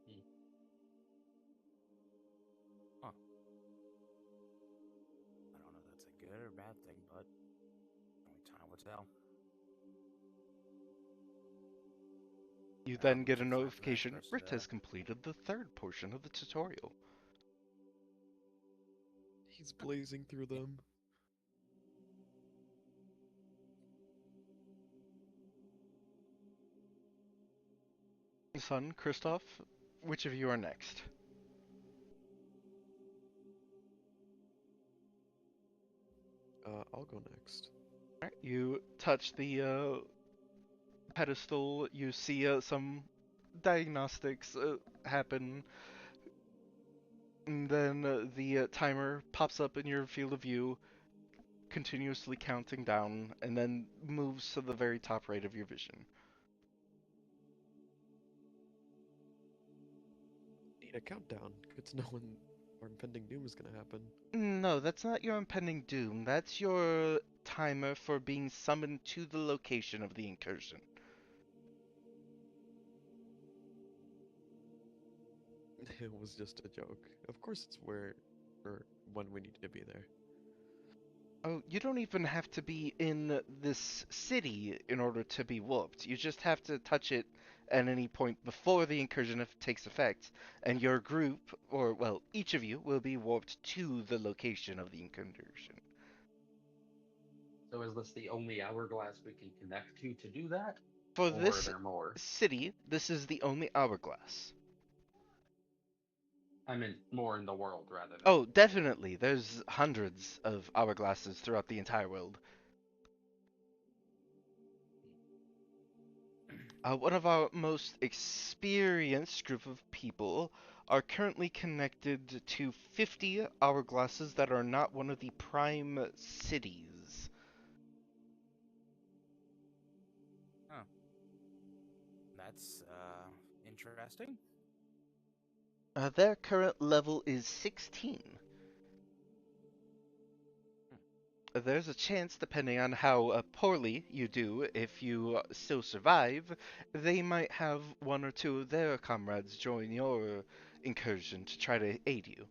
Hmm. Huh. I don't know if that's a good or bad thing, but only time will tell. You I'll then go get a to the front for that notification, first. Rift has completed the third portion of the tutorial. He's blazing through them. Son, Kristoff, which of you are next? I'll go next. Alright, you touch the pedestal, you see some diagnostics happen, and then the timer pops up in your field of view, continuously counting down, and then moves to the very top right of your vision. Need a countdown. Good to know when our impending doom is gonna happen. No, that's not your impending doom. That's your timer for being summoned to the location of the incursion. It was just a joke. Of course it's where or when we need to be there. Oh, you don't even have to be in this city in order to be whooped. You just have to touch it at any point before the incursion takes effect, and your group, or well, each of you, will be warped to the location of the incursion. So is this the only hourglass we can connect to do that? For Or are this there more? city, this is the only hourglass. I meant more in the world rather than Oh, definitely. There's hundreds of hourglasses throughout the entire world. One of our most experienced group of people are currently connected to 50 hourglasses that are not one of the prime cities. Huh. That's interesting. Their current level is 16. Hmm. There's a chance, depending on how poorly you do, if you still survive, they might have one or two of their comrades join your incursion to try to aid you.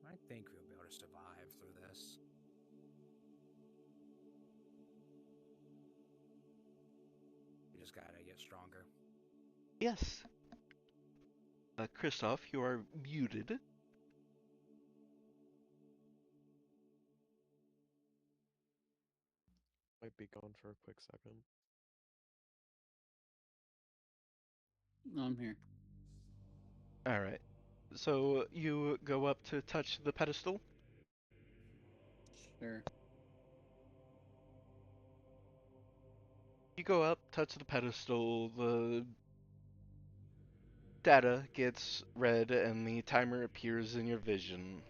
I think we'll be able to survive through this. We just gotta get stronger. Yes. Kristoff, you are muted. Might be gone for a quick second. I'm here. Alright. So you go up to touch the pedestal? Sure. You go up, touch the pedestal, the data gets read, and the timer appears in your vision.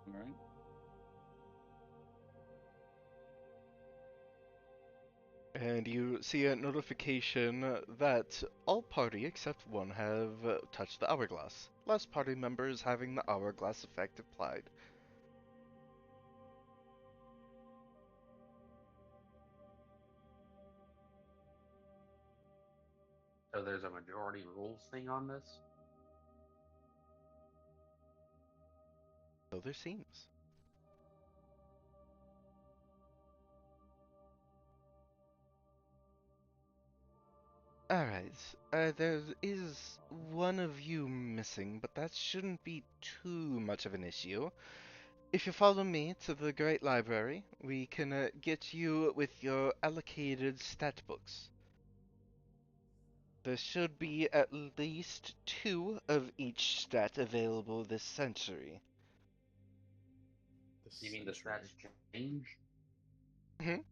All right. And you see a notification that all party except one have touched the hourglass. Last party members having the hourglass effect applied. So there's a majority rules thing on this. So there seems. Alright, there is one of you missing, but that shouldn't be too much of an issue. If you follow me to the Great Library, we can get you with your allocated stat books. There should be at least 2 of each stat available this century. This You mean the century. stats change? Mhm.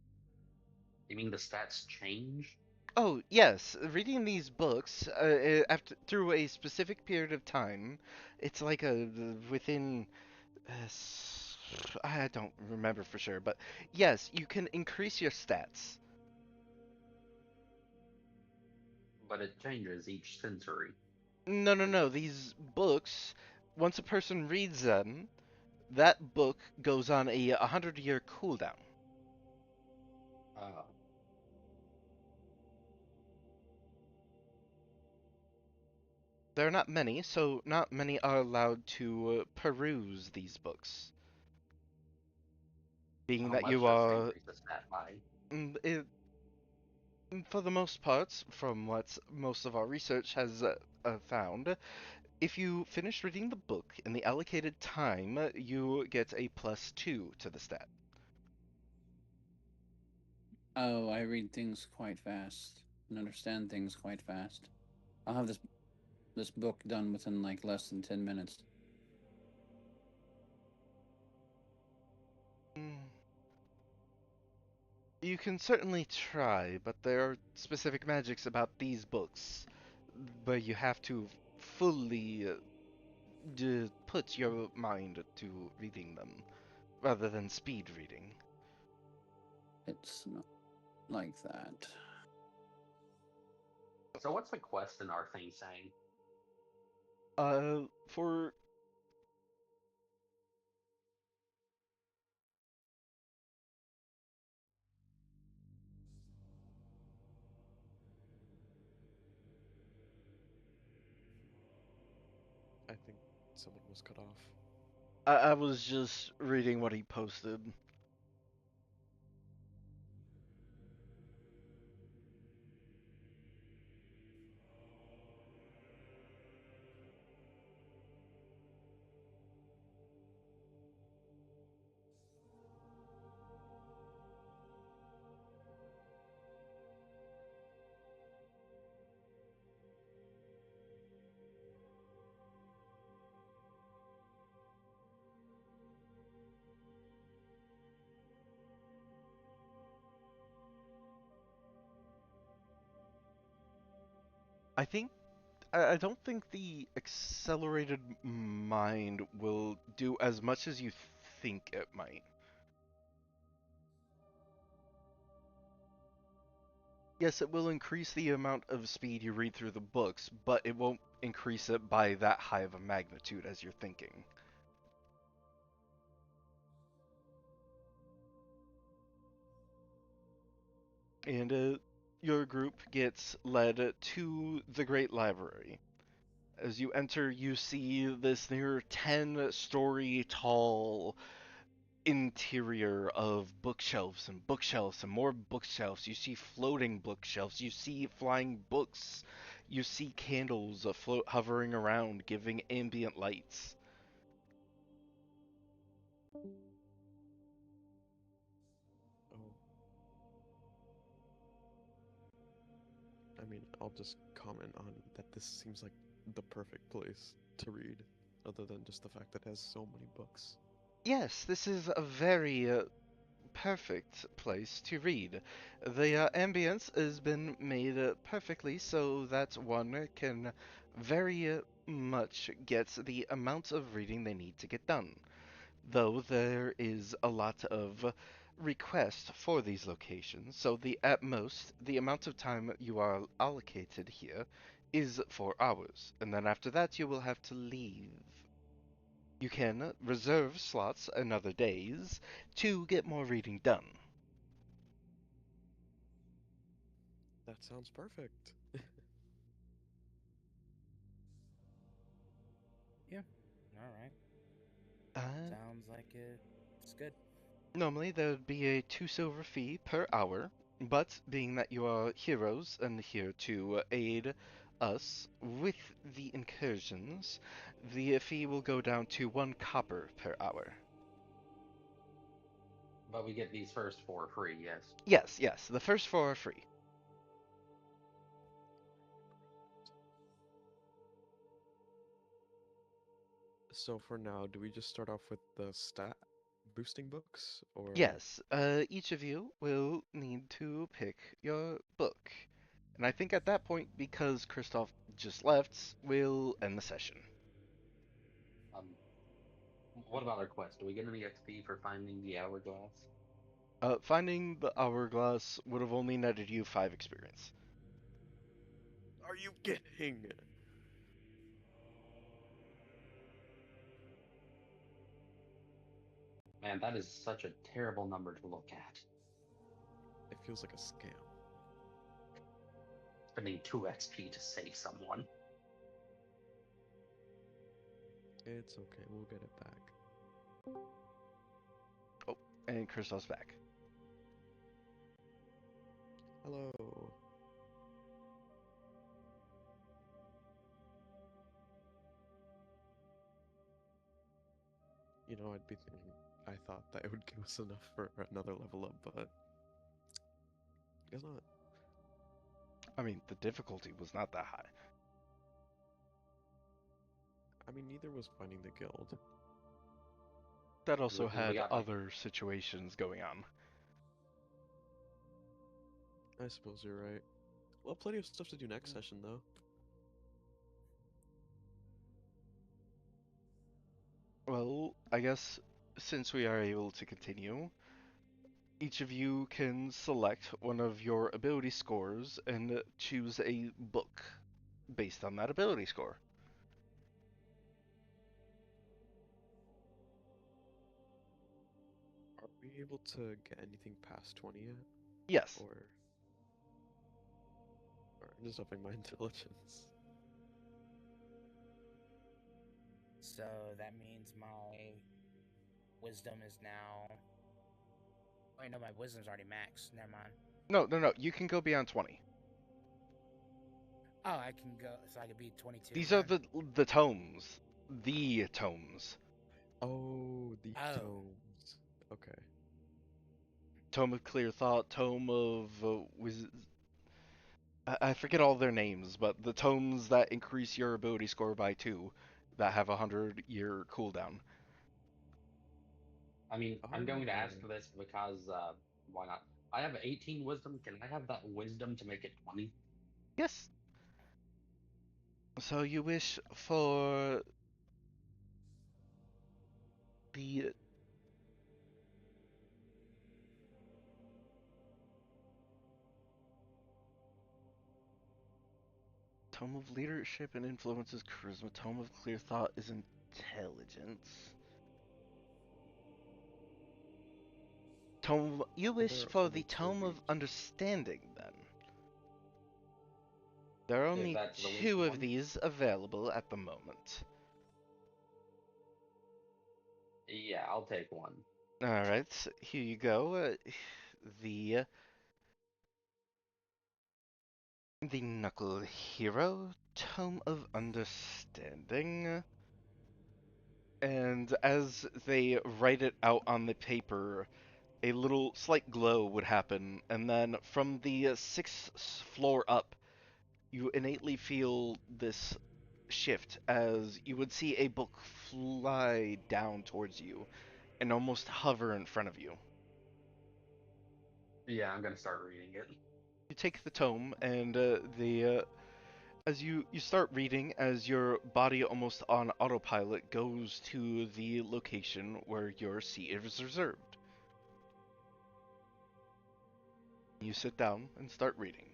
You mean the stats change? Oh, yes. Reading these books after through a specific period of time, it's like a within I don't remember for sure, but yes, you can increase your stats. But it changes each century. No, no, no. These books, once a person reads them, that book goes on a 100-year cooldown. Uh, There are not many, so not many are allowed to peruse these books. Being how that much you does it are, increase the stat by? it, for the most part, from what most of our research has found, if you finish reading the book in the allocated time, you get a +2 to the stat. Oh, I read things quite fast and understand things quite fast. I'll have this book done within like less than 10 minutes. Mm, You can certainly try, but there are specific magics about these books where you have to fully put your mind to reading them rather than speed reading. It's not like that. So what's the quest in our thing saying? For I think someone was cut off. I was just reading what he posted. I think I don't think the accelerated mind will do as much as you think it might. Yes, it will increase the amount of speed you read through the books, but it won't increase it by that high of a magnitude as you're thinking. And your group gets led to the Great Library. As you enter, you see this near 10-story tall interior of bookshelves and more bookshelves. You see floating bookshelves. You see flying books. You see candles afloat, hovering around, giving ambient lights. Oh, I mean, I'll just comment on that this seems like the perfect place to read, other than just the fact that it has so many books. Yes, this is a very perfect place to read. The ambience has been made perfectly so that one can very much get the amount of reading they need to get done. Though there is a lot of request for these locations, so at most the amount of time you are allocated here is 4 hours, and then after that you will have to leave. You can reserve slots in other days to get more reading done. That sounds perfect. Yeah. All right. Uh, Sounds like it's good. Normally there would be a 2 silver fee per hour, but being that you are heroes and here to aid us with the incursions, the fee will go down to 1 copper per hour. But we get these first four free, yes. Yes, yes, the first 4 are free. So for now, do we just start off with the stat boosting books, or Yes, each of you will need to pick your book. And I think at that point, because Kristoff just left, we'll end the session. Um, what about our quest? Do we get any XP for finding the hourglass? Finding the hourglass would have only netted you 5 experience. are you kidding? Man, that is such a terrible number to look at. It feels like a scam. Spending 2 XP to save someone. It's okay, we'll get it back. Oh, and Kristoff's back. Hello. You know, I'd be thinking, I thought that it would give us enough for another level up, but guess not. I mean, the difficulty was not that high. I mean, neither was finding the guild. That And we, also and we had got like, other situations going on. I suppose you're right. Well, plenty of stuff to do next session, though. Well, I guess since we are able to continue, each of you can select one of your ability scores and choose a book based on that ability score. Are we able to get anything past 20 yet? Yes. Or... I'm just upping my intelligence. So that means my wisdom is now. Wait, no, my wisdom's already maxed. Never mind. No, no, no. You can go beyond 20. Oh, I can go. So I could be 22 These are then. the tomes. The tomes. Oh, the Oh, tomes. Okay. Tome of Clear Thought, Tome of I forget all their names, but the tomes that increase your ability score by 2 that have a 100-year cooldown. I mean, I'm going to ask Oh. for this because why not? I have 18 wisdom. Can I have that wisdom to make it 20? Yes. So you wish for the Tome of Leadership and Influence is Charisma. Tome of Clear Thought is Intelligence. You Are wish there for the only two of Tome of each? Understanding, then. There are If only that's the weak 2 of one. these available at the moment. Yeah, I'll take one. Alright, here you go. The the Knuckle Hero, Tome of Understanding. And as they write it out on the paper, a little slight glow would happen, and then from the 6th floor up, you innately feel this shift as you would see a book fly down towards you and almost hover in front of you. Yeah, I'm gonna start reading it. You take the tome, and as you start reading, as your body almost on autopilot goes to the location where your seat is reserved. You sit down and start reading.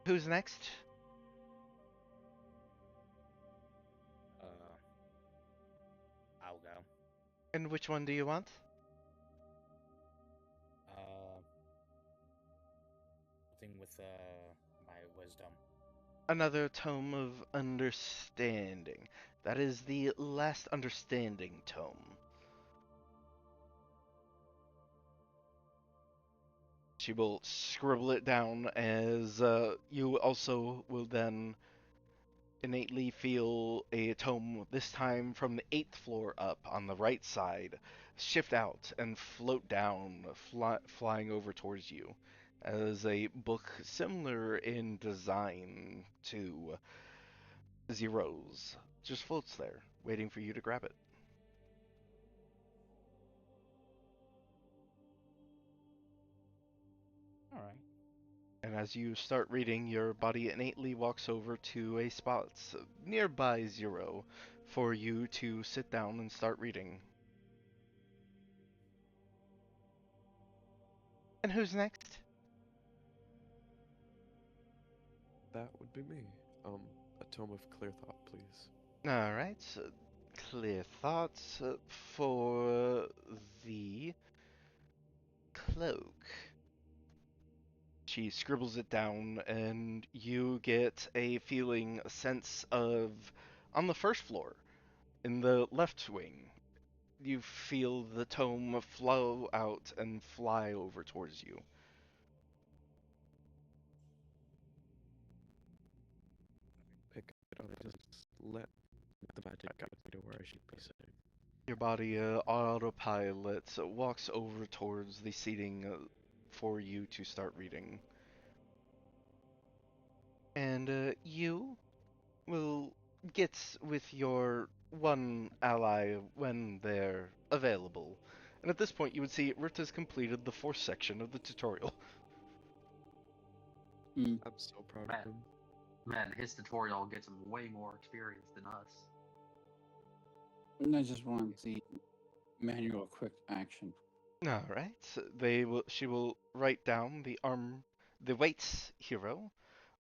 Who's next? Uh, I'll go. And which one do you want? Uh, thing with my wisdom. Another tome of understanding. That is the last understanding tome. She will scribble it down as you also will then innately feel a tome, this time from the 8th floor up on the right side, shift out and float down, flying over towards you, as a book similar in design to Zero's just floats there, waiting for you to grab it. All right. And as you start reading, your body innately walks over to a spot nearby Zero for you to sit down and start reading. And who's next? That would be me. A tome of clear thought, please. Alright, so clear thoughts for the cloak. She scribbles it down, and you get a feeling, a sense of, on the first floor, in the left wing, you feel the tome flow out and fly over towards you. Pick it up and just let the magic guide me to where I should be sitting. Your body autopilot walks over towards the seating for you to start reading. And you will get with your one ally when they're available. And at this point, you would see Rita's completed the 4th section of the tutorial. Hmm. I'm so proud Man, of him. man, his tutorial gets him way more experience than us. And I just want the manual quick action. All right. She will write down the weights hero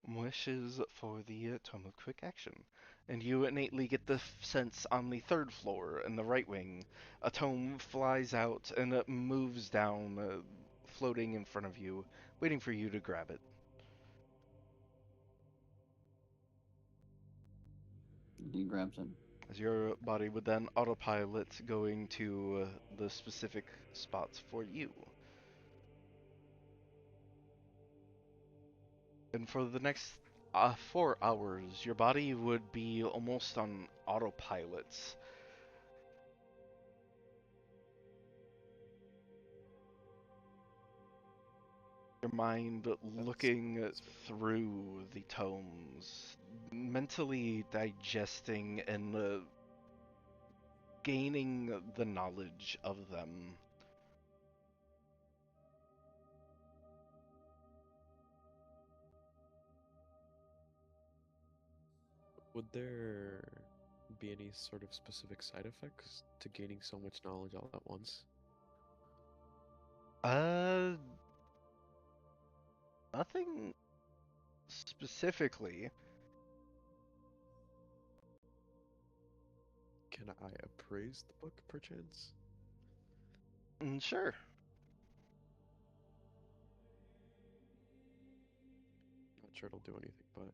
wishes for the tome of quick action, and you innately get the sense on the 3rd floor in the right wing, a tome flies out and it moves down, floating in front of you, waiting for you to grab it. He grabs it. As your body would then autopilot going to the specific spots for you. And for the next 4 hours, your body would be almost on autopilot. Your mind That's looking amazing. through the tomes, mentally digesting and gaining the knowledge of them. Would there be any sort of specific side effects to gaining so much knowledge all at once? Uh, nothing specifically, Can I appraise the book, perchance? sure. Not sure it'll do anything, but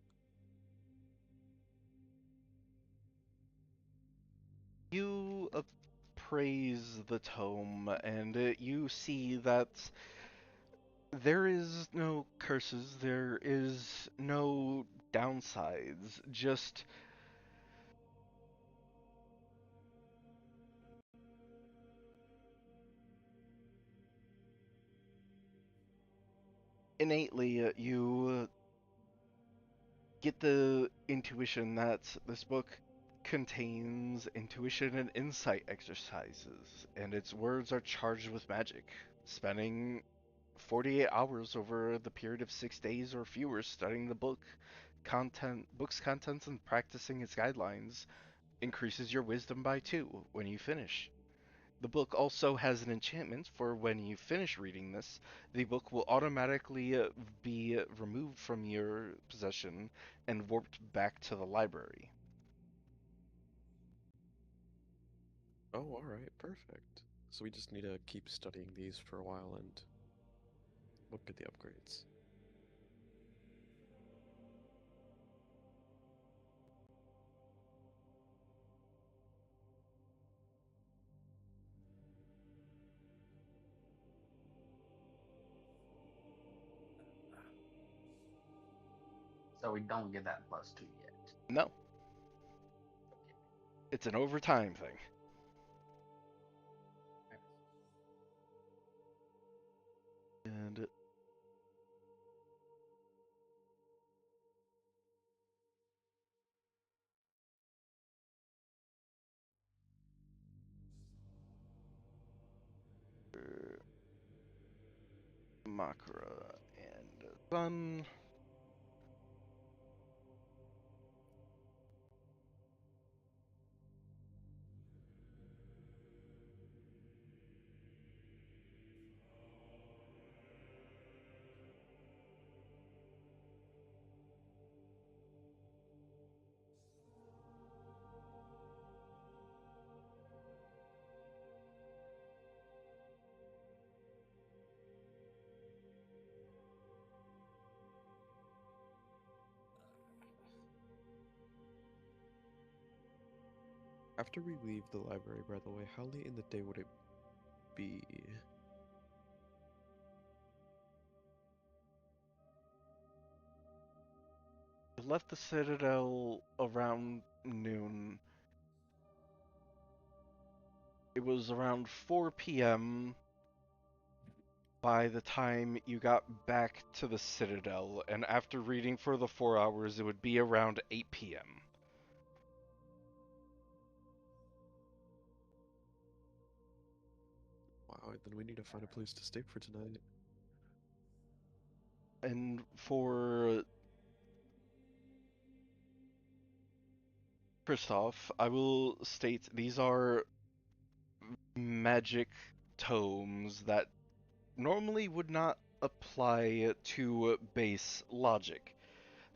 You appraise the tome, and you see that there is no curses, there is no downsides, just innately you get the intuition that this book contains intuition and insight exercises, and its words are charged with magic. Spending 48 hours over the period of 6 days or fewer studying the book's contents, and practicing its guidelines increases your wisdom by 2 when you finish. The book also has an enchantment for when you finish reading this, the book will automatically be removed from your possession and warped back to the library. oh, all right, perfect. So we just need to keep studying these for a while and look at the upgrades. So we don't get that +2 yet. No, it's an overtime thing. And Makara and Sun. After we leave the library, by the way, how late in the day would it be? Left the Citadel around noon. It was around 4 p.m. by the time you got back to the Citadel, and after reading for the 4 hours, it would be around 8 p.m. Wow, then we need to find a place to stay for tonight. And for Christoph, I will state these are magic tomes that normally would not apply to base logic.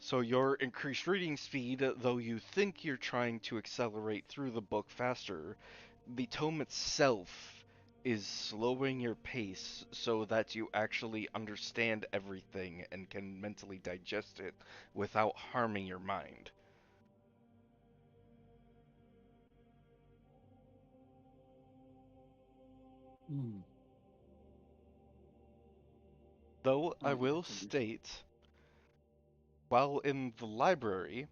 So your increased reading speed, though you think you're trying to accelerate through the book faster, the tome itself is slowing your pace so that you actually understand everything and can mentally digest it without harming your mind. Hmm. Though I Oh, yeah, will state, while in the library,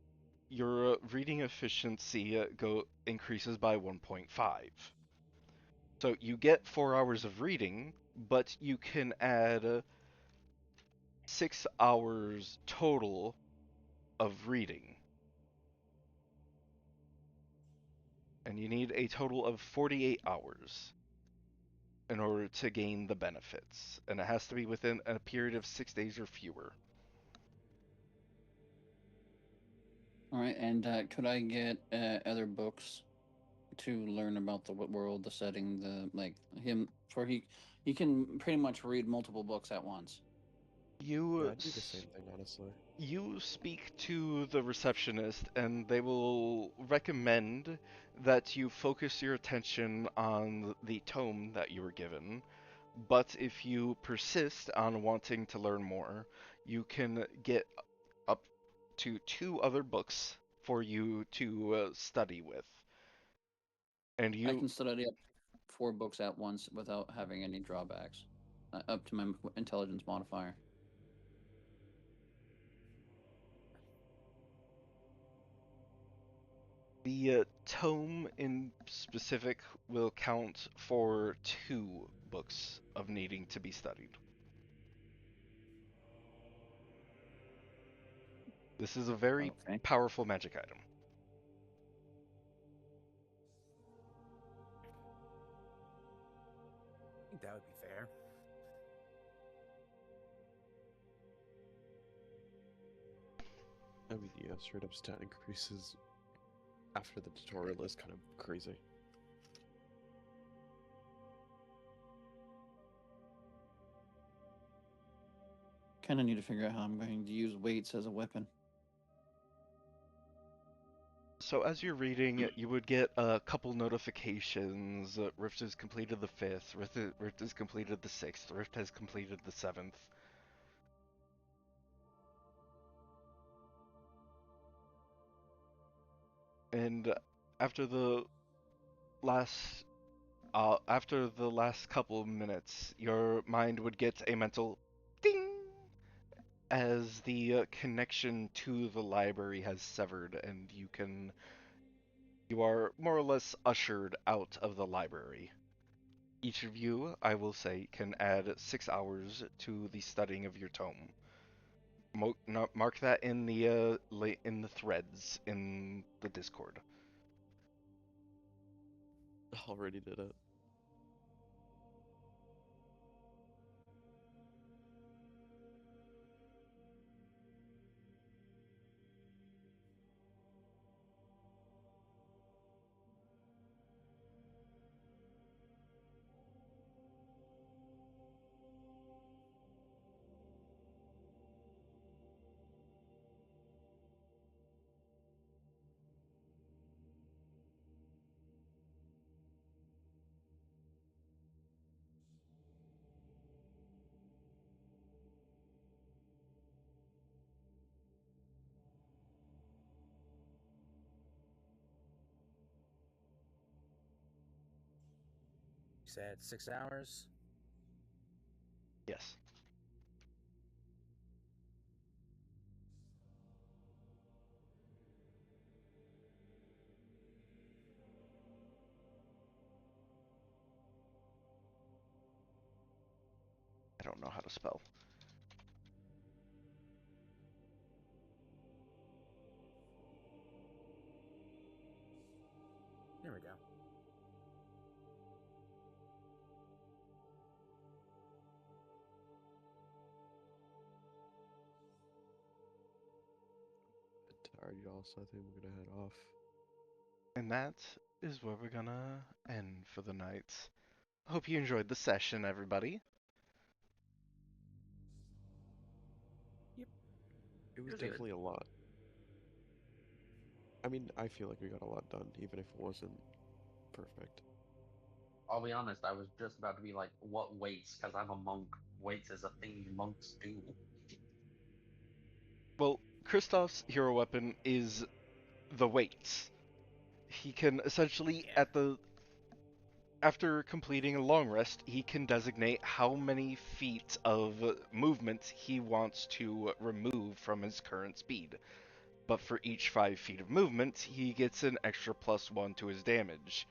your reading efficiency go increases by 1.5. So you get 4 hours of reading, but you can add 6 hours total of reading. And you need a total of 48 hours in order to gain the benefits. And it has to be within a period of 6 days or fewer. all right. And could I get other books to learn about the world, the setting, the like him for he can pretty much read multiple books at once. You I'd do the same thing, honestly. you speak to the receptionist, and they will recommend that you focus your attention on the tome that you were given. But if you persist on wanting to learn more, you can get up to 2 other books for you to study with. And I you can study up 4 books at once without having any drawbacks. Up to my intelligence modifier. The tome in specific will count for 2 books of needing to be studied. This is a very Okay. powerful magic item. I think that would be fair. I mean, yeah, straight up stat increases after the tutorial is kind of crazy. Kind of need to figure out how I'm going to use weights as a weapon. So as you're reading, you would get a couple notifications. Rift has completed the 5th, Rift has completed the 6th, Rift has completed the 7th. And after the last couple minutes, your mind would get a mental ding as the connection to the library has severed, and you are more or less ushered out of the library. Each of you, I will say, can add 6 hours to the studying of your tome. Mark that in the threads in the Discord. Already did it. You said 6 hours? Yes. I don't know how to spell. There we go. Tired, y'all, so I think we're gonna head off. And that is where we're gonna end for the night. Hope you enjoyed the session, everybody. Yep. It was was good. definitely a lot. I mean, I feel like we got a lot done, even if it wasn't perfect. I'll be honest, I was just about to be like, what weights? Because I'm a monk. Weights is a thing monks do. Well, Kristoff's hero weapon is the weights. He can essentially, Yeah. after completing a long rest, he can designate how many feet of movement he wants to remove from his current speed. But for each 5 feet of movement, he gets an extra +1 to his damage.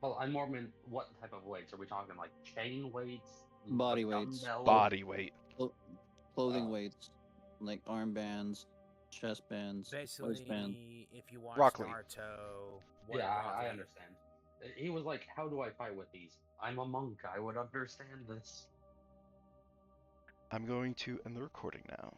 Well, I more meant what type of weights? Are we talking like chain weights, Body weights, dumbbells? Body weight. clothing Uh, weights, like armbands, chest bands, waistbands. Basically, if you watch Rockley. Naruto, what yeah, I Rockley. understand. He was like, "How do I fight with these? I'm a monk. I would understand this." I'm going to end the recording now.